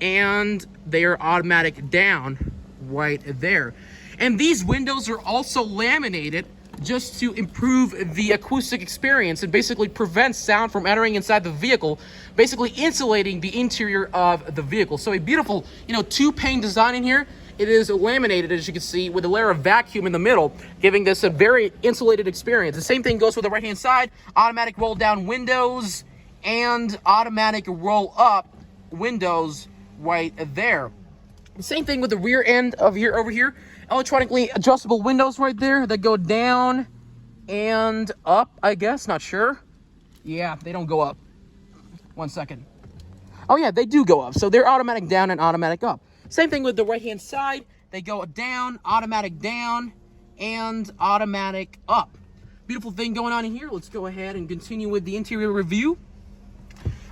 and they are automatic down right there. And these windows are also laminated just to improve the acoustic experience and basically prevent sound from entering inside the vehicle, basically insulating the interior of the vehicle. So a beautiful, you know, two-pane design in here. It is laminated, as you can see, with a layer of vacuum in the middle, giving this a very insulated experience. The same thing goes with the right-hand side, automatic roll-down windows and automatic roll-up windows right there. The same thing with the rear end of here over here, electronically adjustable windows right there that go down and up, I guess, not sure. Yeah, they don't go up. One second. Oh yeah, they do go up. So they're automatic down and automatic up. Same thing with the right-hand side. They go down, and automatic up. Beautiful thing going on in here. Let's go ahead and continue with the interior review.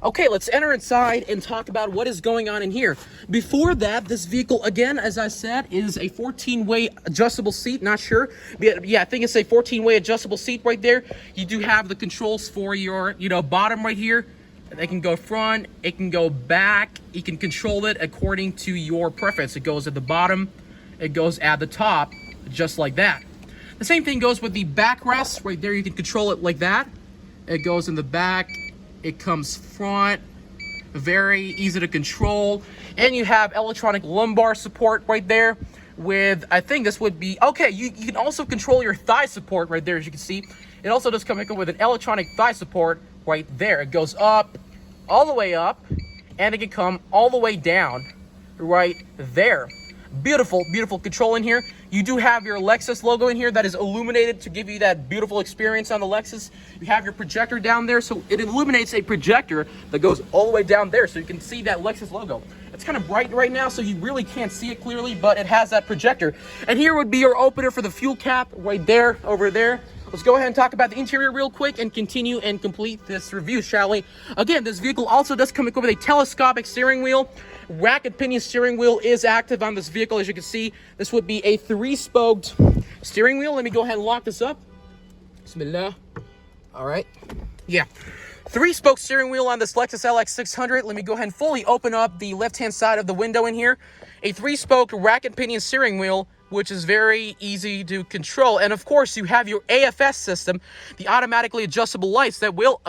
Okay, let's enter inside and talk about what is going on in here. Before that, this vehicle, again, as I said, is a 14-way adjustable seat. Not sure. Yeah, I think it's a 14-way adjustable seat right there. You do have the controls for your, you know, bottom right here. It can go front, it can go back, you can control it according to your preference. It goes at the bottom, it goes at the top, just like that. The same thing goes with the backrest. Right there, you can control it like that. It goes in the back, it comes front, very easy to control. And you have electronic lumbar support right there with, I think this would be, okay, you can also control your thigh support right there, as you can see. It also does come with an electronic thigh support right there. It goes up, all the way up, and it can come all the way down right there. Beautiful, beautiful control in here. You do have your Lexus logo in here that is illuminated to give you that beautiful experience on the Lexus. You have your projector down there, so it illuminates a projector that goes all the way down there, so you can see that Lexus logo. It's kind of bright right now, so you really can't see it clearly, but it has that projector. And here would be your opener for the fuel cap right there, over there. Let's go ahead and talk about the interior real quick and continue and complete this review, shall we? Again, this vehicle also does come equipped with a telescopic steering wheel. Racket pinion steering wheel is active on this vehicle. As you can see, this would be a 3-spoked steering wheel. Let me go ahead and lock this up. Bismillah. All right. Yeah. 3-spoke steering wheel on this Lexus LX600. Let me go ahead and fully open up the left-hand side of the window in here. A 3-spoke racket pinion steering wheel, which is very easy to control. And of course, you have your AFS system, the automatically adjustable lights that will,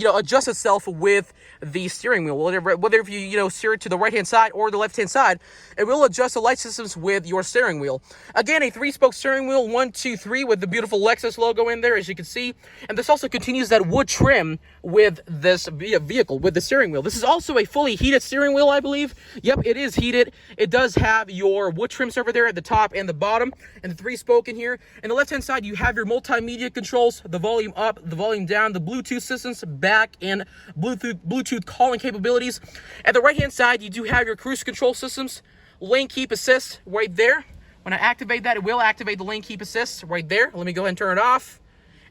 adjust itself with the steering wheel. Whether if you steer it to the right hand side or the left hand side, it will adjust the light systems with your steering wheel. Again, a 3-spoke steering wheel, 1, 2, 3, with the beautiful Lexus logo in there, as you can see. And this also continues that wood trim with this vehicle, with the steering wheel. This is also a fully heated steering wheel, I believe. Yep, it is heated. It does have your wood trims over there at the top and the bottom, and the 3-spoke in here. And the left hand side, you have your multimedia controls, the volume up, the volume down, the Bluetooth systems, back, and Bluetooth calling capabilities. At the right hand side, you do have your cruise control systems, lane keep assist right there. When I activate that, it will activate the lane keep assist right there. Let me go ahead and turn it off.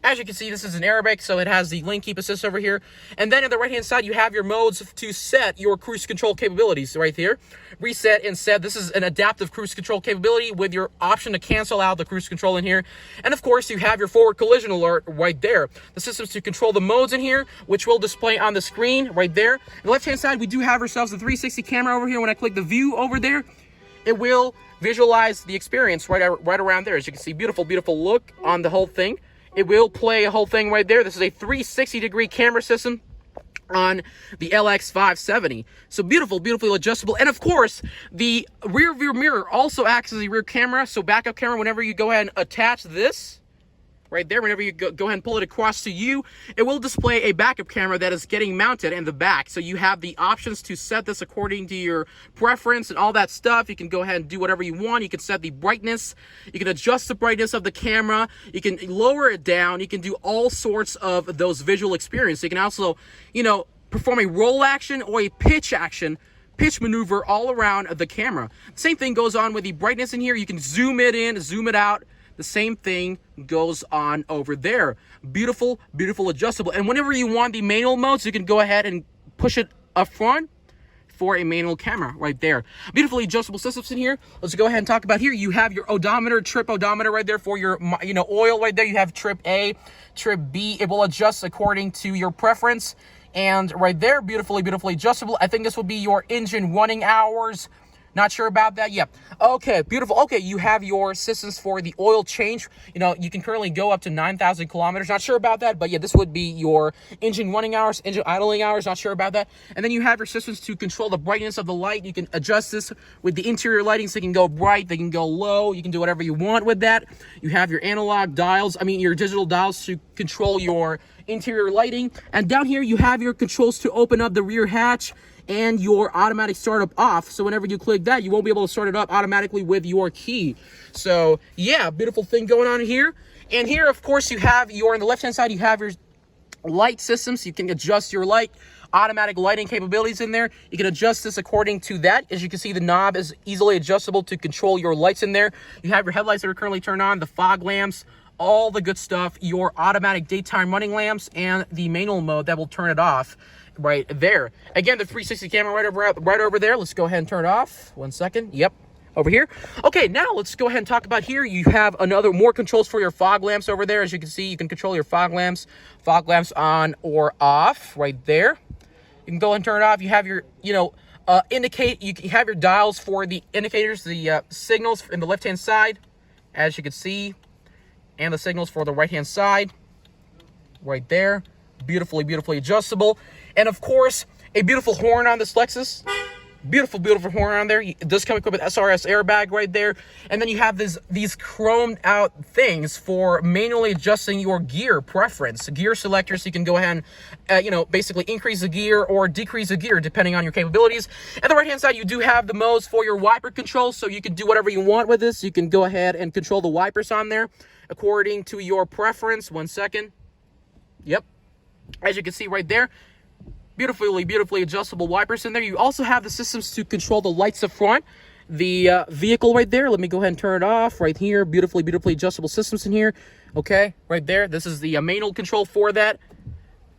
As you can see, this is an Arabic, so it has the lane keep assist over here. And then on the right-hand side, you have your modes to set your cruise control capabilities right here. Reset and set. This is an adaptive cruise control capability with your option to cancel out the cruise control in here. And of course, you have your forward collision alert right there. The systems to control the modes in here, which will display on the screen right there. On the left-hand side, we do have ourselves a 360 camera over here. When I click the view over there, it will visualize the experience right around there. As you can see, beautiful, beautiful look on the whole thing. It will play a whole thing right there. This is a 360-degree camera system on the LX570. So beautiful, beautifully adjustable. And of course, the rear view mirror also acts as a rear camera. So backup camera, whenever you go ahead and attach this right there, whenever you go ahead and pull it across to you, it will display a backup camera that is getting mounted in the back. So you have the options to set this according to your preference and all that stuff. You can go ahead and do whatever you want. You can set the brightness. You can adjust the brightness of the camera. You can lower it down. You can do all sorts of those visual experiences. You can also, perform a roll action or a pitch maneuver all around the camera. Same thing goes on with the brightness in here. You can zoom it in, zoom it out. The same thing goes on over there. Beautiful, beautiful adjustable. And whenever you want the manual modes, you can go ahead and push it up front for a manual camera right there. Beautifully adjustable systems in here. Let's go ahead and talk about here. You have your odometer, trip odometer right there for your, oil right there. You have trip A, trip B. It will adjust according to your preference. And right there, beautifully, beautifully adjustable. I think this will be your engine running hours. Not sure about that? Yep. Okay, beautiful. Okay, you have your systems for the oil change. You can currently go up to 9,000 kilometers. Not sure about that, but yeah, this would be your engine running hours, engine idling hours. Not sure about that. And then you have your systems to control the brightness of the light. You can adjust this with the interior lighting, so they can go bright, they can go low. You can do whatever you want with that. You have your analog dials, your digital dials to control your interior lighting. And down here, you have your controls to open up the rear hatch and your automatic startup off. So whenever you click that, you won't be able to start it up automatically with your key. So yeah, beautiful thing going on here. And here, of course, you have on the left-hand side, you have your light systems. You can adjust your automatic lighting capabilities in there. You can adjust this according to that. As you can see, the knob is easily adjustable to control your lights in there. You have your headlights that are currently turned on, the fog lamps, all the good stuff, your automatic daytime running lamps, and the manual mode that will turn it off right there. Again, the 360 camera right over there. Let's go ahead and turn it off. 1 second. Yep, over here. Okay, now let's go ahead and talk about here. You have more controls for your fog lamps over there. As you can see, you can control your fog lamps on or off right there. You can go ahead and turn it off. You have your, you have your dials for the indicators, the signals in the left-hand side, as you can see, and the signals for the right-hand side right there. Beautifully, beautifully adjustable. And of course, a beautiful horn on this Lexus. Beautiful, beautiful horn on there. It does come equipped with SRS airbag right there. And then you have these chromed out things for manually adjusting your gear preference. Gear selectors, so you can go ahead and, basically increase the gear or decrease the gear depending on your capabilities. At the right-hand side, you do have the modes for your wiper control, so you can do whatever you want with this. You can go ahead and control the wipers on there according to your preference. 1 second. Yep. As you can see right there, beautifully, beautifully adjustable wipers in there. You also have the systems to control the lights up front, the vehicle right there. Let me go ahead and turn it off right here. Beautifully, beautifully adjustable systems in here. Okay, right there. This is the manual control for that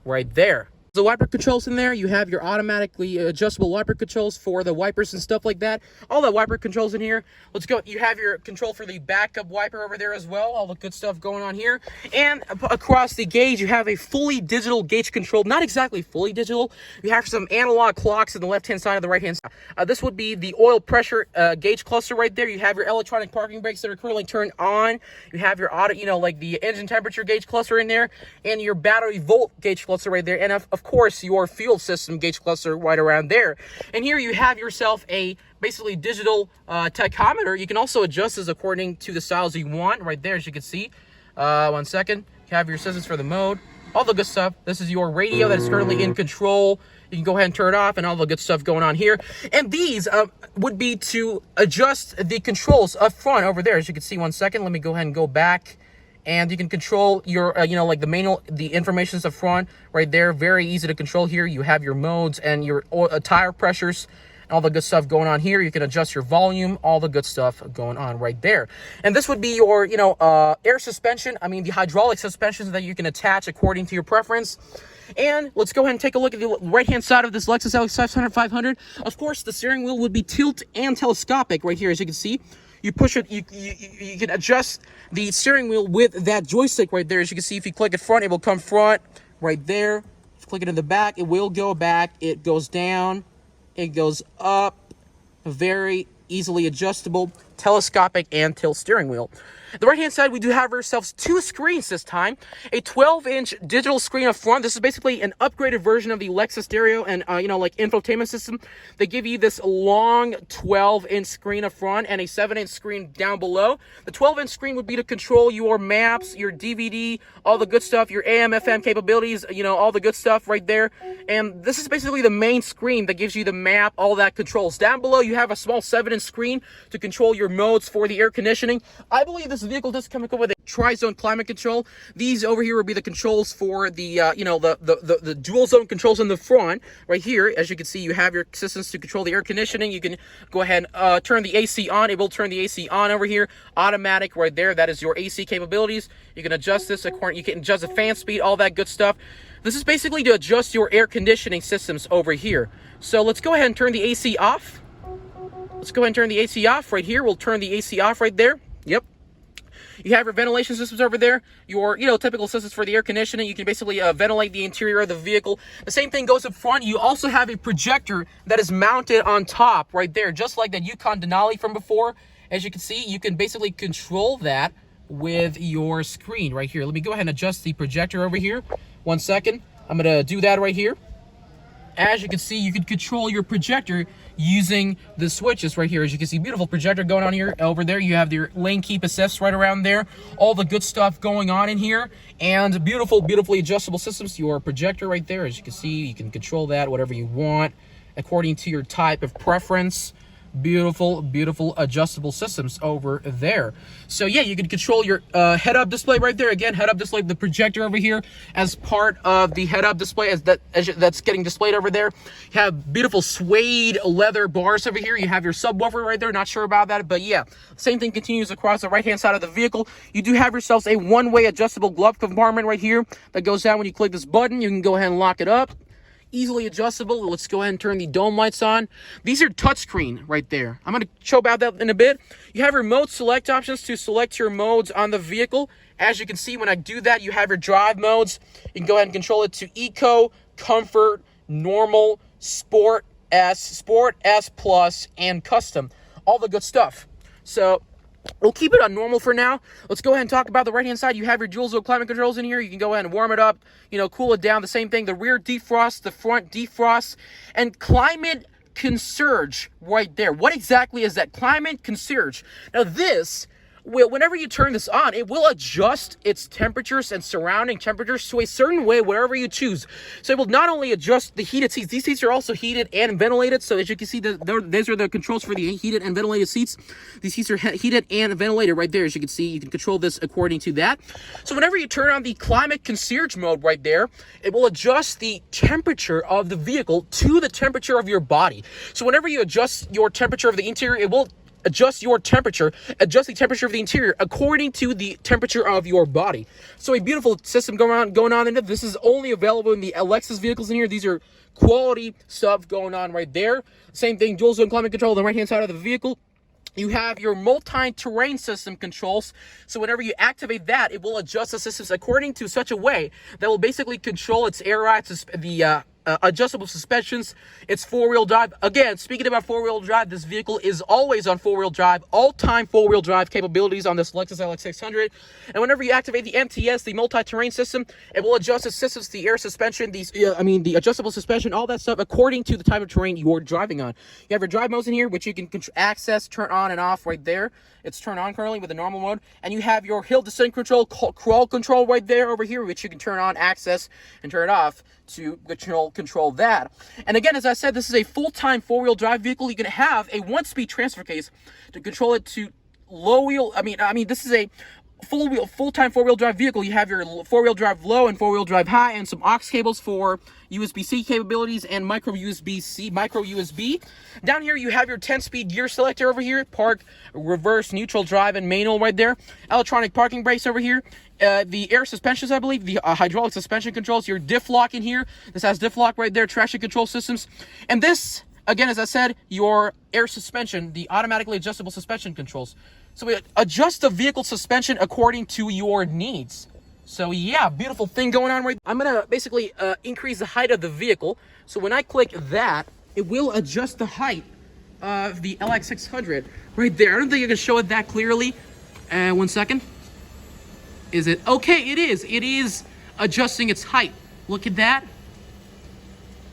right there. The wiper controls in there. You have your automatically adjustable wiper controls for the wipers and stuff like that. All the wiper controls in here. Let's go. You have your control for the backup wiper over there as well. All the good stuff going on here. And across the gauge, you have a fully digital gauge control. Not exactly fully digital. You have some analog clocks on the left-hand side and the right-hand side. This would be the oil pressure gauge cluster right there. You have your electronic parking brakes that are currently turned on. You have your auto, like the engine temperature gauge cluster in there, and your battery volt gauge cluster right there. And of course, your fuel system gauge cluster right around there. And here you have yourself a basically digital tachometer. You can also adjust this according to the styles you want right there, as you can see. 1 second. You have your assistance for the mode. All the good stuff. This is your radio that is currently in control. You can go ahead and turn it off, and all the good stuff going on here. And these would be to adjust the controls up front over there. As you can see, 1 second. Let me go ahead and go back. And you can control your, like the manual, the information's up front right there. Very easy to control here. You have your modes and your tire pressures, all the good stuff going on here. You can adjust your volume, all the good stuff going on right there. And this would be your, air suspension. I mean, the hydraulic suspensions that you can attach according to your preference. And let's go ahead and take a look at the right-hand side of this Lexus LX600 500. Of course, the steering wheel would be tilt and telescopic right here, as you can see. You push it, you can adjust the steering wheel with that joystick right there. As you can see, if you click it front, it will come front right there. If you click it in the back, it will go back. It goes down, it goes up. Very easily adjustable, telescopic, and tilt steering wheel. The right-hand side, we do have ourselves 2 screens this time. A 12-inch digital screen up front. This is basically an upgraded version of the Lexus stereo and, like infotainment system. They give you this long 12-inch screen up front and a 7-inch screen down below. The 12-inch screen would be to control your maps, your DVD, all the good stuff, your AM, FM capabilities, all the good stuff right there. And this is basically the main screen that gives you the map, all that controls. Down below, you have a small 7-inch screen to control your modes for the air conditioning. I believe this vehicle does come with a tri-zone climate control. These over here would be the controls for the the dual zone controls in the front right here. As you can see, you have your systems to control the air conditioning. You can go ahead and turn the AC on. It will turn the AC on over here, automatic right there. That is your AC capabilities. You can adjust this according. You can adjust the fan speed, all that good stuff. This is basically to adjust your air conditioning systems over here. So let's go ahead and turn the AC off. Let's go ahead and turn the AC off right here. We'll turn the AC off right there. Yep. You have your ventilation systems over there, your, typical systems for the air conditioning. You can basically ventilate the interior of the vehicle. The same thing goes up front. You also have a projector that is mounted on top right there, just like that Yukon Denali from before. As you can see, you can basically control that with your screen right here. Let me go ahead and adjust the projector over here. 1 second. I'm going to do that right here. As you can see, you can control your projector using the switches right here. As you can see, beautiful projector going on here. Over there, you have your lane keep assist right around there. All the good stuff going on in here. And beautifully adjustable systems. Your projector right there. As you can see, you can control that whatever you want according to your type of preference. Beautiful adjustable systems over there. So yeah, you can control your head-up display right there. Again, head-up display, the projector over here as part of the head-up display that's getting displayed over there. You have beautiful suede leather bars over here. You have your subwoofer right there. Not sure about that, but yeah, same thing continues across the right-hand side of the vehicle. You do have yourselves a one-way adjustable glove compartment right here that goes down when you click this button. You can go ahead and lock it up. Easily adjustable. Let's go ahead and turn the dome lights on. These are touchscreen right there. I'm going to show about that in a bit. You have remote select options to select your modes on the vehicle. As you can see, when I do that, you have your drive modes. You can go ahead and control it to Eco, Comfort, Normal, Sport S Plus, and Custom. All the good stuff. So we'll keep it on normal for now. Let's go ahead and talk about the right-hand side. You have your dual zone climate controls in here. You can go ahead and warm it up, cool it down. The same thing, the rear defrost, the front defrost, and climate concierge right there. What exactly is that? Climate concierge. Now this, whenever you turn this on, it will adjust its temperatures and surrounding temperatures to a certain way wherever you choose. So it will not only adjust the heated seats. These seats are also heated and ventilated. So as you can see, these are the controls for the heated and ventilated seats. These seats are heated and ventilated right there. As you can see, you can control this according to that. So whenever you turn on the climate concierge mode right there, it will adjust the temperature of the vehicle to the temperature of your body. So whenever you adjust your temperature of the interior, it will adjust your temperature, adjust the temperature of the interior according to the temperature of your body. So a beautiful system going on in it. This is only available in the Lexus vehicles in here. These are quality stuff going on right there. Same thing, dual zone climate control on the right hand side of the vehicle. You have your multi-terrain system controls. So whenever you activate that, it will adjust the systems according to such a way that will basically control its air rides, the adjustable suspensions, its four-wheel drive. Again, speaking about four-wheel drive, this vehicle is always on four-wheel drive, all-time four-wheel drive capabilities on this Lexus LX600. And whenever you activate the MTS, the multi-terrain system, it will adjust the systems, the air suspension, the adjustable suspension, all that stuff according to the type of terrain you're driving on. You have your drive modes in here, which you can access, turn on and off right there. It's turned on currently with the normal mode. And you have your hill descent control, crawl control right there over here, which you can turn on, access, and turn it off to control that. And again, as I said, this is a full-time four-wheel drive vehicle. You can have a one-speed transfer case to control it to low wheel. I mean, this is a full-time four-wheel drive vehicle. You have your four-wheel drive low and four-wheel drive high, and some aux cables for USB-C capabilities and micro USB. Down here you have your 10-speed gear selector over here, park, reverse, neutral, drive, and manual right there. Electronic parking brakes over here. The air suspensions, I believe, the hydraulic suspension controls, your diff lock in here. This has diff lock right there, traction control systems. And this, again, as I said, your air suspension, the automatically adjustable suspension controls. So we adjust the vehicle suspension according to your needs. So yeah, beautiful thing going on right. I'm gonna basically increase the height of the vehicle. So when I click that, it will adjust the height of the LX600 right there. I don't think I can show it that clearly. 1 second. Is it? Okay, it is. It is adjusting its height. Look at that.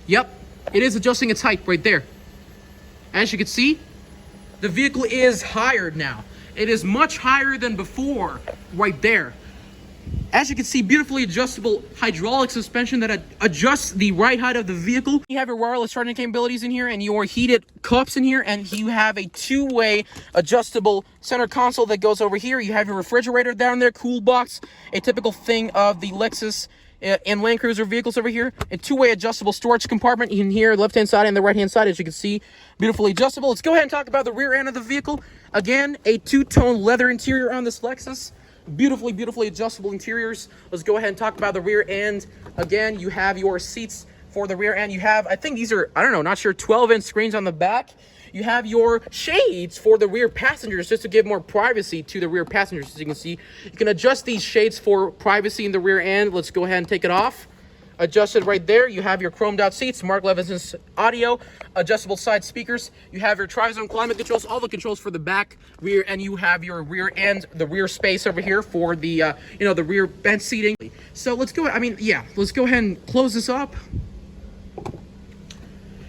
Yep, it is adjusting its height right there. As you can see, the vehicle is higher now. It is much higher than before right there. As you can see, beautifully adjustable hydraulic suspension that adjusts the right height of the vehicle. You have your wireless charging capabilities in here and your heated cups in here, and you have a two-way adjustable center console that goes over here. You have your refrigerator down there, cool box, a typical thing of the Lexus and Land Cruiser vehicles over here. A two-way adjustable storage compartment in here, left-hand side and the right-hand side, as you can see, beautifully adjustable. Let's go ahead and talk about the rear end of the vehicle. Again, a two-tone leather interior on this Lexus. Beautifully adjustable interiors. Let's go ahead and talk about the rear end. Again, you have your seats for the rear end. You have, I think these are, I don't know, not sure, 12-inch screens on the back. You have your shades for the rear passengers just to give more privacy to the rear passengers. As you can see, you can adjust these shades for privacy in the rear end. Let's go ahead and take it off. Adjusted right there. You have your chromed out seats, Mark Levinson's audio, adjustable side speakers. You have your tri-zone climate controls, all the controls for the back, rear, and you have your rear end, the rear space over here for the, the rear bench seating. So let's go, let's go ahead and close this up.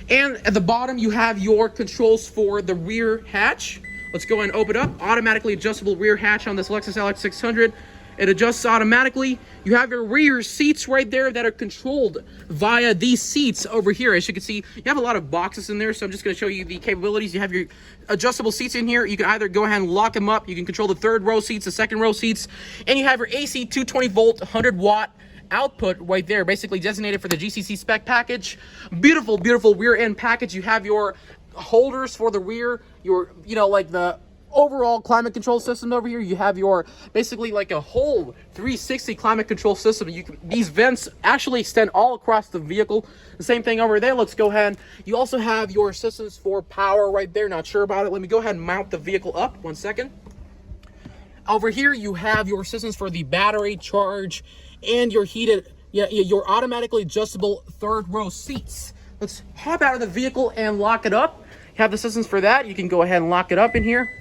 And at the bottom, you have your controls for the rear hatch. Let's go ahead and open it up. Automatically adjustable rear hatch on this Lexus LX600. It adjusts automatically. You have your rear seats right there that are controlled via these seats over here. As you can see, you have a lot of boxes in there, so I'm just going to show you the capabilities. You have your adjustable seats in here. You can either go ahead and lock them up. You can control the third row seats, the second row seats, and you have your AC 220 volt, 100 watt output right there, basically designated for the GCC spec package. Beautiful rear end package. You have your holders for the rear, your, like the overall climate control system over here. You have your basically like a whole 360 climate control system. These vents actually extend all across the vehicle. The same thing over there. Let's go ahead. You also have your systems for power right there. Not sure about it. Let me go ahead and mount the vehicle up. 1 second. Over here you have your systems for the battery charge and your heated, your automatically adjustable third row seats. Let's hop out of the vehicle and lock it up. You have the systems for that. You can go ahead and lock it up in here.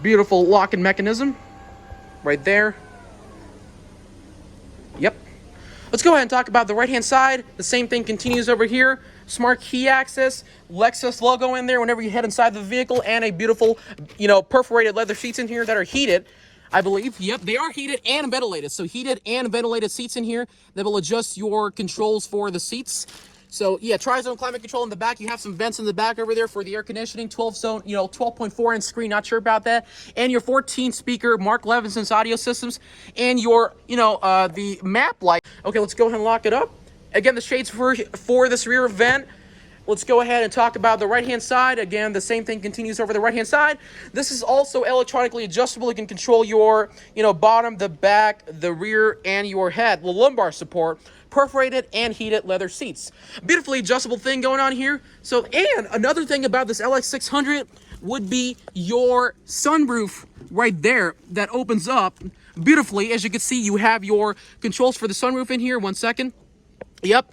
Beautiful locking mechanism right there. Yep. Let's go ahead and talk about the right hand side. The same thing continues over here. Smart key access, Lexus logo in there whenever you head inside the vehicle, and a beautiful, perforated leather seats in here that are heated, I believe. Yep, they are heated and ventilated. So heated and ventilated seats in here that will adjust your controls for the seats. So yeah, tri-zone climate control in the back. You have some vents in the back over there for the air conditioning. 12-zone, 12.4 inch screen. Not sure about that. And your 14 speaker Mark Levinson's audio systems, and your the map light. Okay, let's go ahead and lock it up. Again, the shades for this rear vent. let's go ahead and talk about the right-hand side. Again, the same thing continues over the right-hand side. This is also electronically adjustable. You can control your, bottom, the back, the rear, and your head. The lumbar support, perforated and heated leather seats. Beautifully adjustable thing going on here. So, and another thing about this LX600 would be your sunroof right there that opens up beautifully. As you can see, you have your controls for the sunroof in here. 1 second. Yep.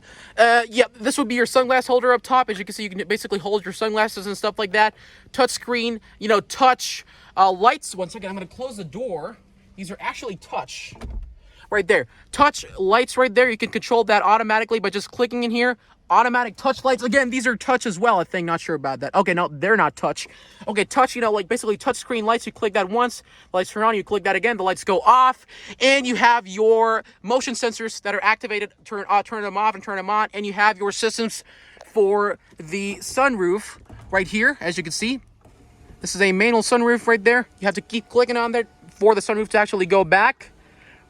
This would be your sunglass holder up top. As you can see, you can basically hold your sunglasses and stuff like that. Touch screen, touch lights. 1 second, I'm going to close the door. These are actually touch. Right there. Touch lights right there. You can control that automatically by just clicking in here. Automatic touch lights. Again, these are touch as well, I think. Not sure about that. Okay, no, they're not touch. Okay, touch, like basically touch screen lights. You click that once, the lights turn on. You click that again, the lights go off. And you have your motion sensors that are activated. Turn them off and turn them on. And you have your systems for the sunroof right here, as you can see. This is a manual sunroof right there. You have to keep clicking on there for the sunroof to actually go back.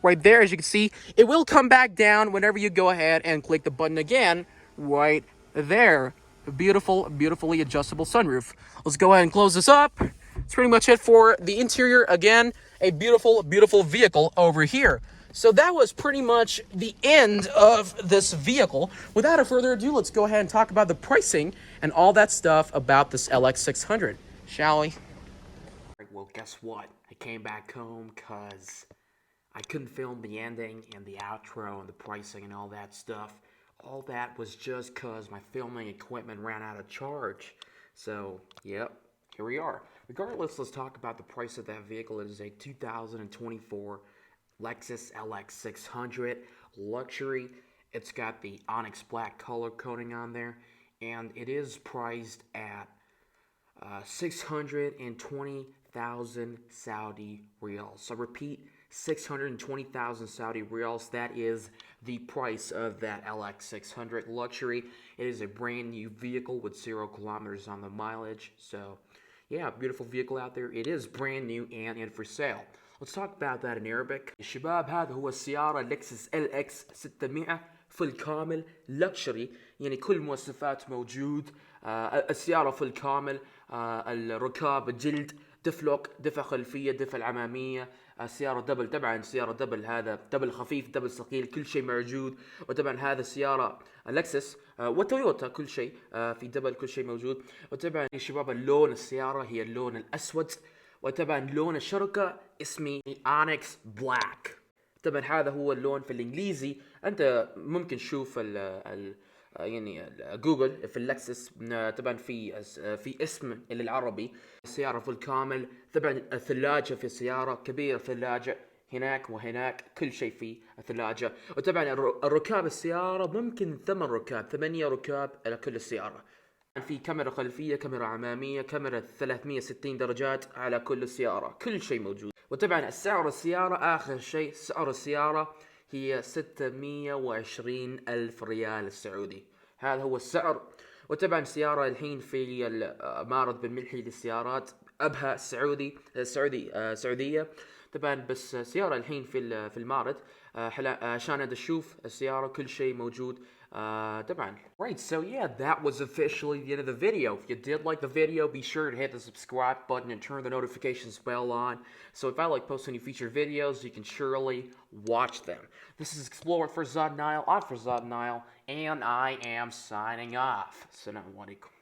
Right there, as you can see, it will come back down whenever you go ahead and click the button again. Right there. Beautiful, beautifully adjustable sunroof. Let's go ahead and close this up. That's pretty much it for the interior. Again, a beautiful, beautiful vehicle over here. So that was pretty much the end of this vehicle. Without a further ado, let's go ahead and talk about the pricing and all that stuff about this LX600, shall we? Well, guess what? I came back home because I couldn't film the ending and the outro and the pricing and all that stuff. All that was just because my filming equipment ran out of charge. So, yep, here we are. Regardless, let's talk about the price of that vehicle. It is a 2024 Lexus LX600 Luxury. It's got the onyx black color coding on there. And it is priced at 620,000 Saudi riyals. So repeat, 620,000 Saudi riyals. That is the price of that LX600 Luxury. It is a brand new vehicle with 0 kilometers on the mileage. So, yeah, beautiful vehicle out there. It is brand new and for sale. Let's talk about that in Arabic. الشباب هذا هو السيارة Lexus LX600 فل كامل Luxury. يعني كل مواصفات موجود. السيارة فل كامل. الركاب جلد. دفلوك، دفع خلفية، دفع الأمامية. السيارة دبل، طبعا السيارة دبل، هذا دبل خفيف دبل ثقيل، كل شيء موجود. وطبعا هذا السيارة لكسس وتويوتا، كل شيء في دبل، كل شيء موجود. وطبعا يا شباب اللون السيارة هي اللون الأسود. وطبعا لون الشركة اسمي اونكس بلاك. طبعا هذا هو اللون في الإنجليزي. أنت ممكن تشوف يعني جوجل في اللكسس طبعا في اسم العربي. السيارة فل كامل. طبعا الثلاجة في السيارة كبيرة، ثلاجة هناك وهناك، كل شيء في الثلاجة. وطبعا الركاب السيارة ممكن 8 ركاب على كل السيارة. في كاميرا خلفية، كاميرا أمامية، كاميرا 360 درجات على كل السيارة، كل شيء موجود. وطبعا سعر السيارة آخر شيء، سعر السيارة هي 620 ألف ريال السعودي. هذا هو السعر. وطبعا سيارة الحين في معرض بن ملهي للسيارات أبها سعودية. طبعا بس سيارة الحين في المعرض عشان نشوف السيارة، كل شيء موجود. طبعا. Right, so yeah, that was officially the end of the video. If you did like the video, be sure to hit the subscribe button and turn the notifications bell on. So if I like posting new featured videos, you can surely watch them. This is Explorer Farzad Nile, I'm Farzad Nile, and I am signing off. Assalamu alaikum.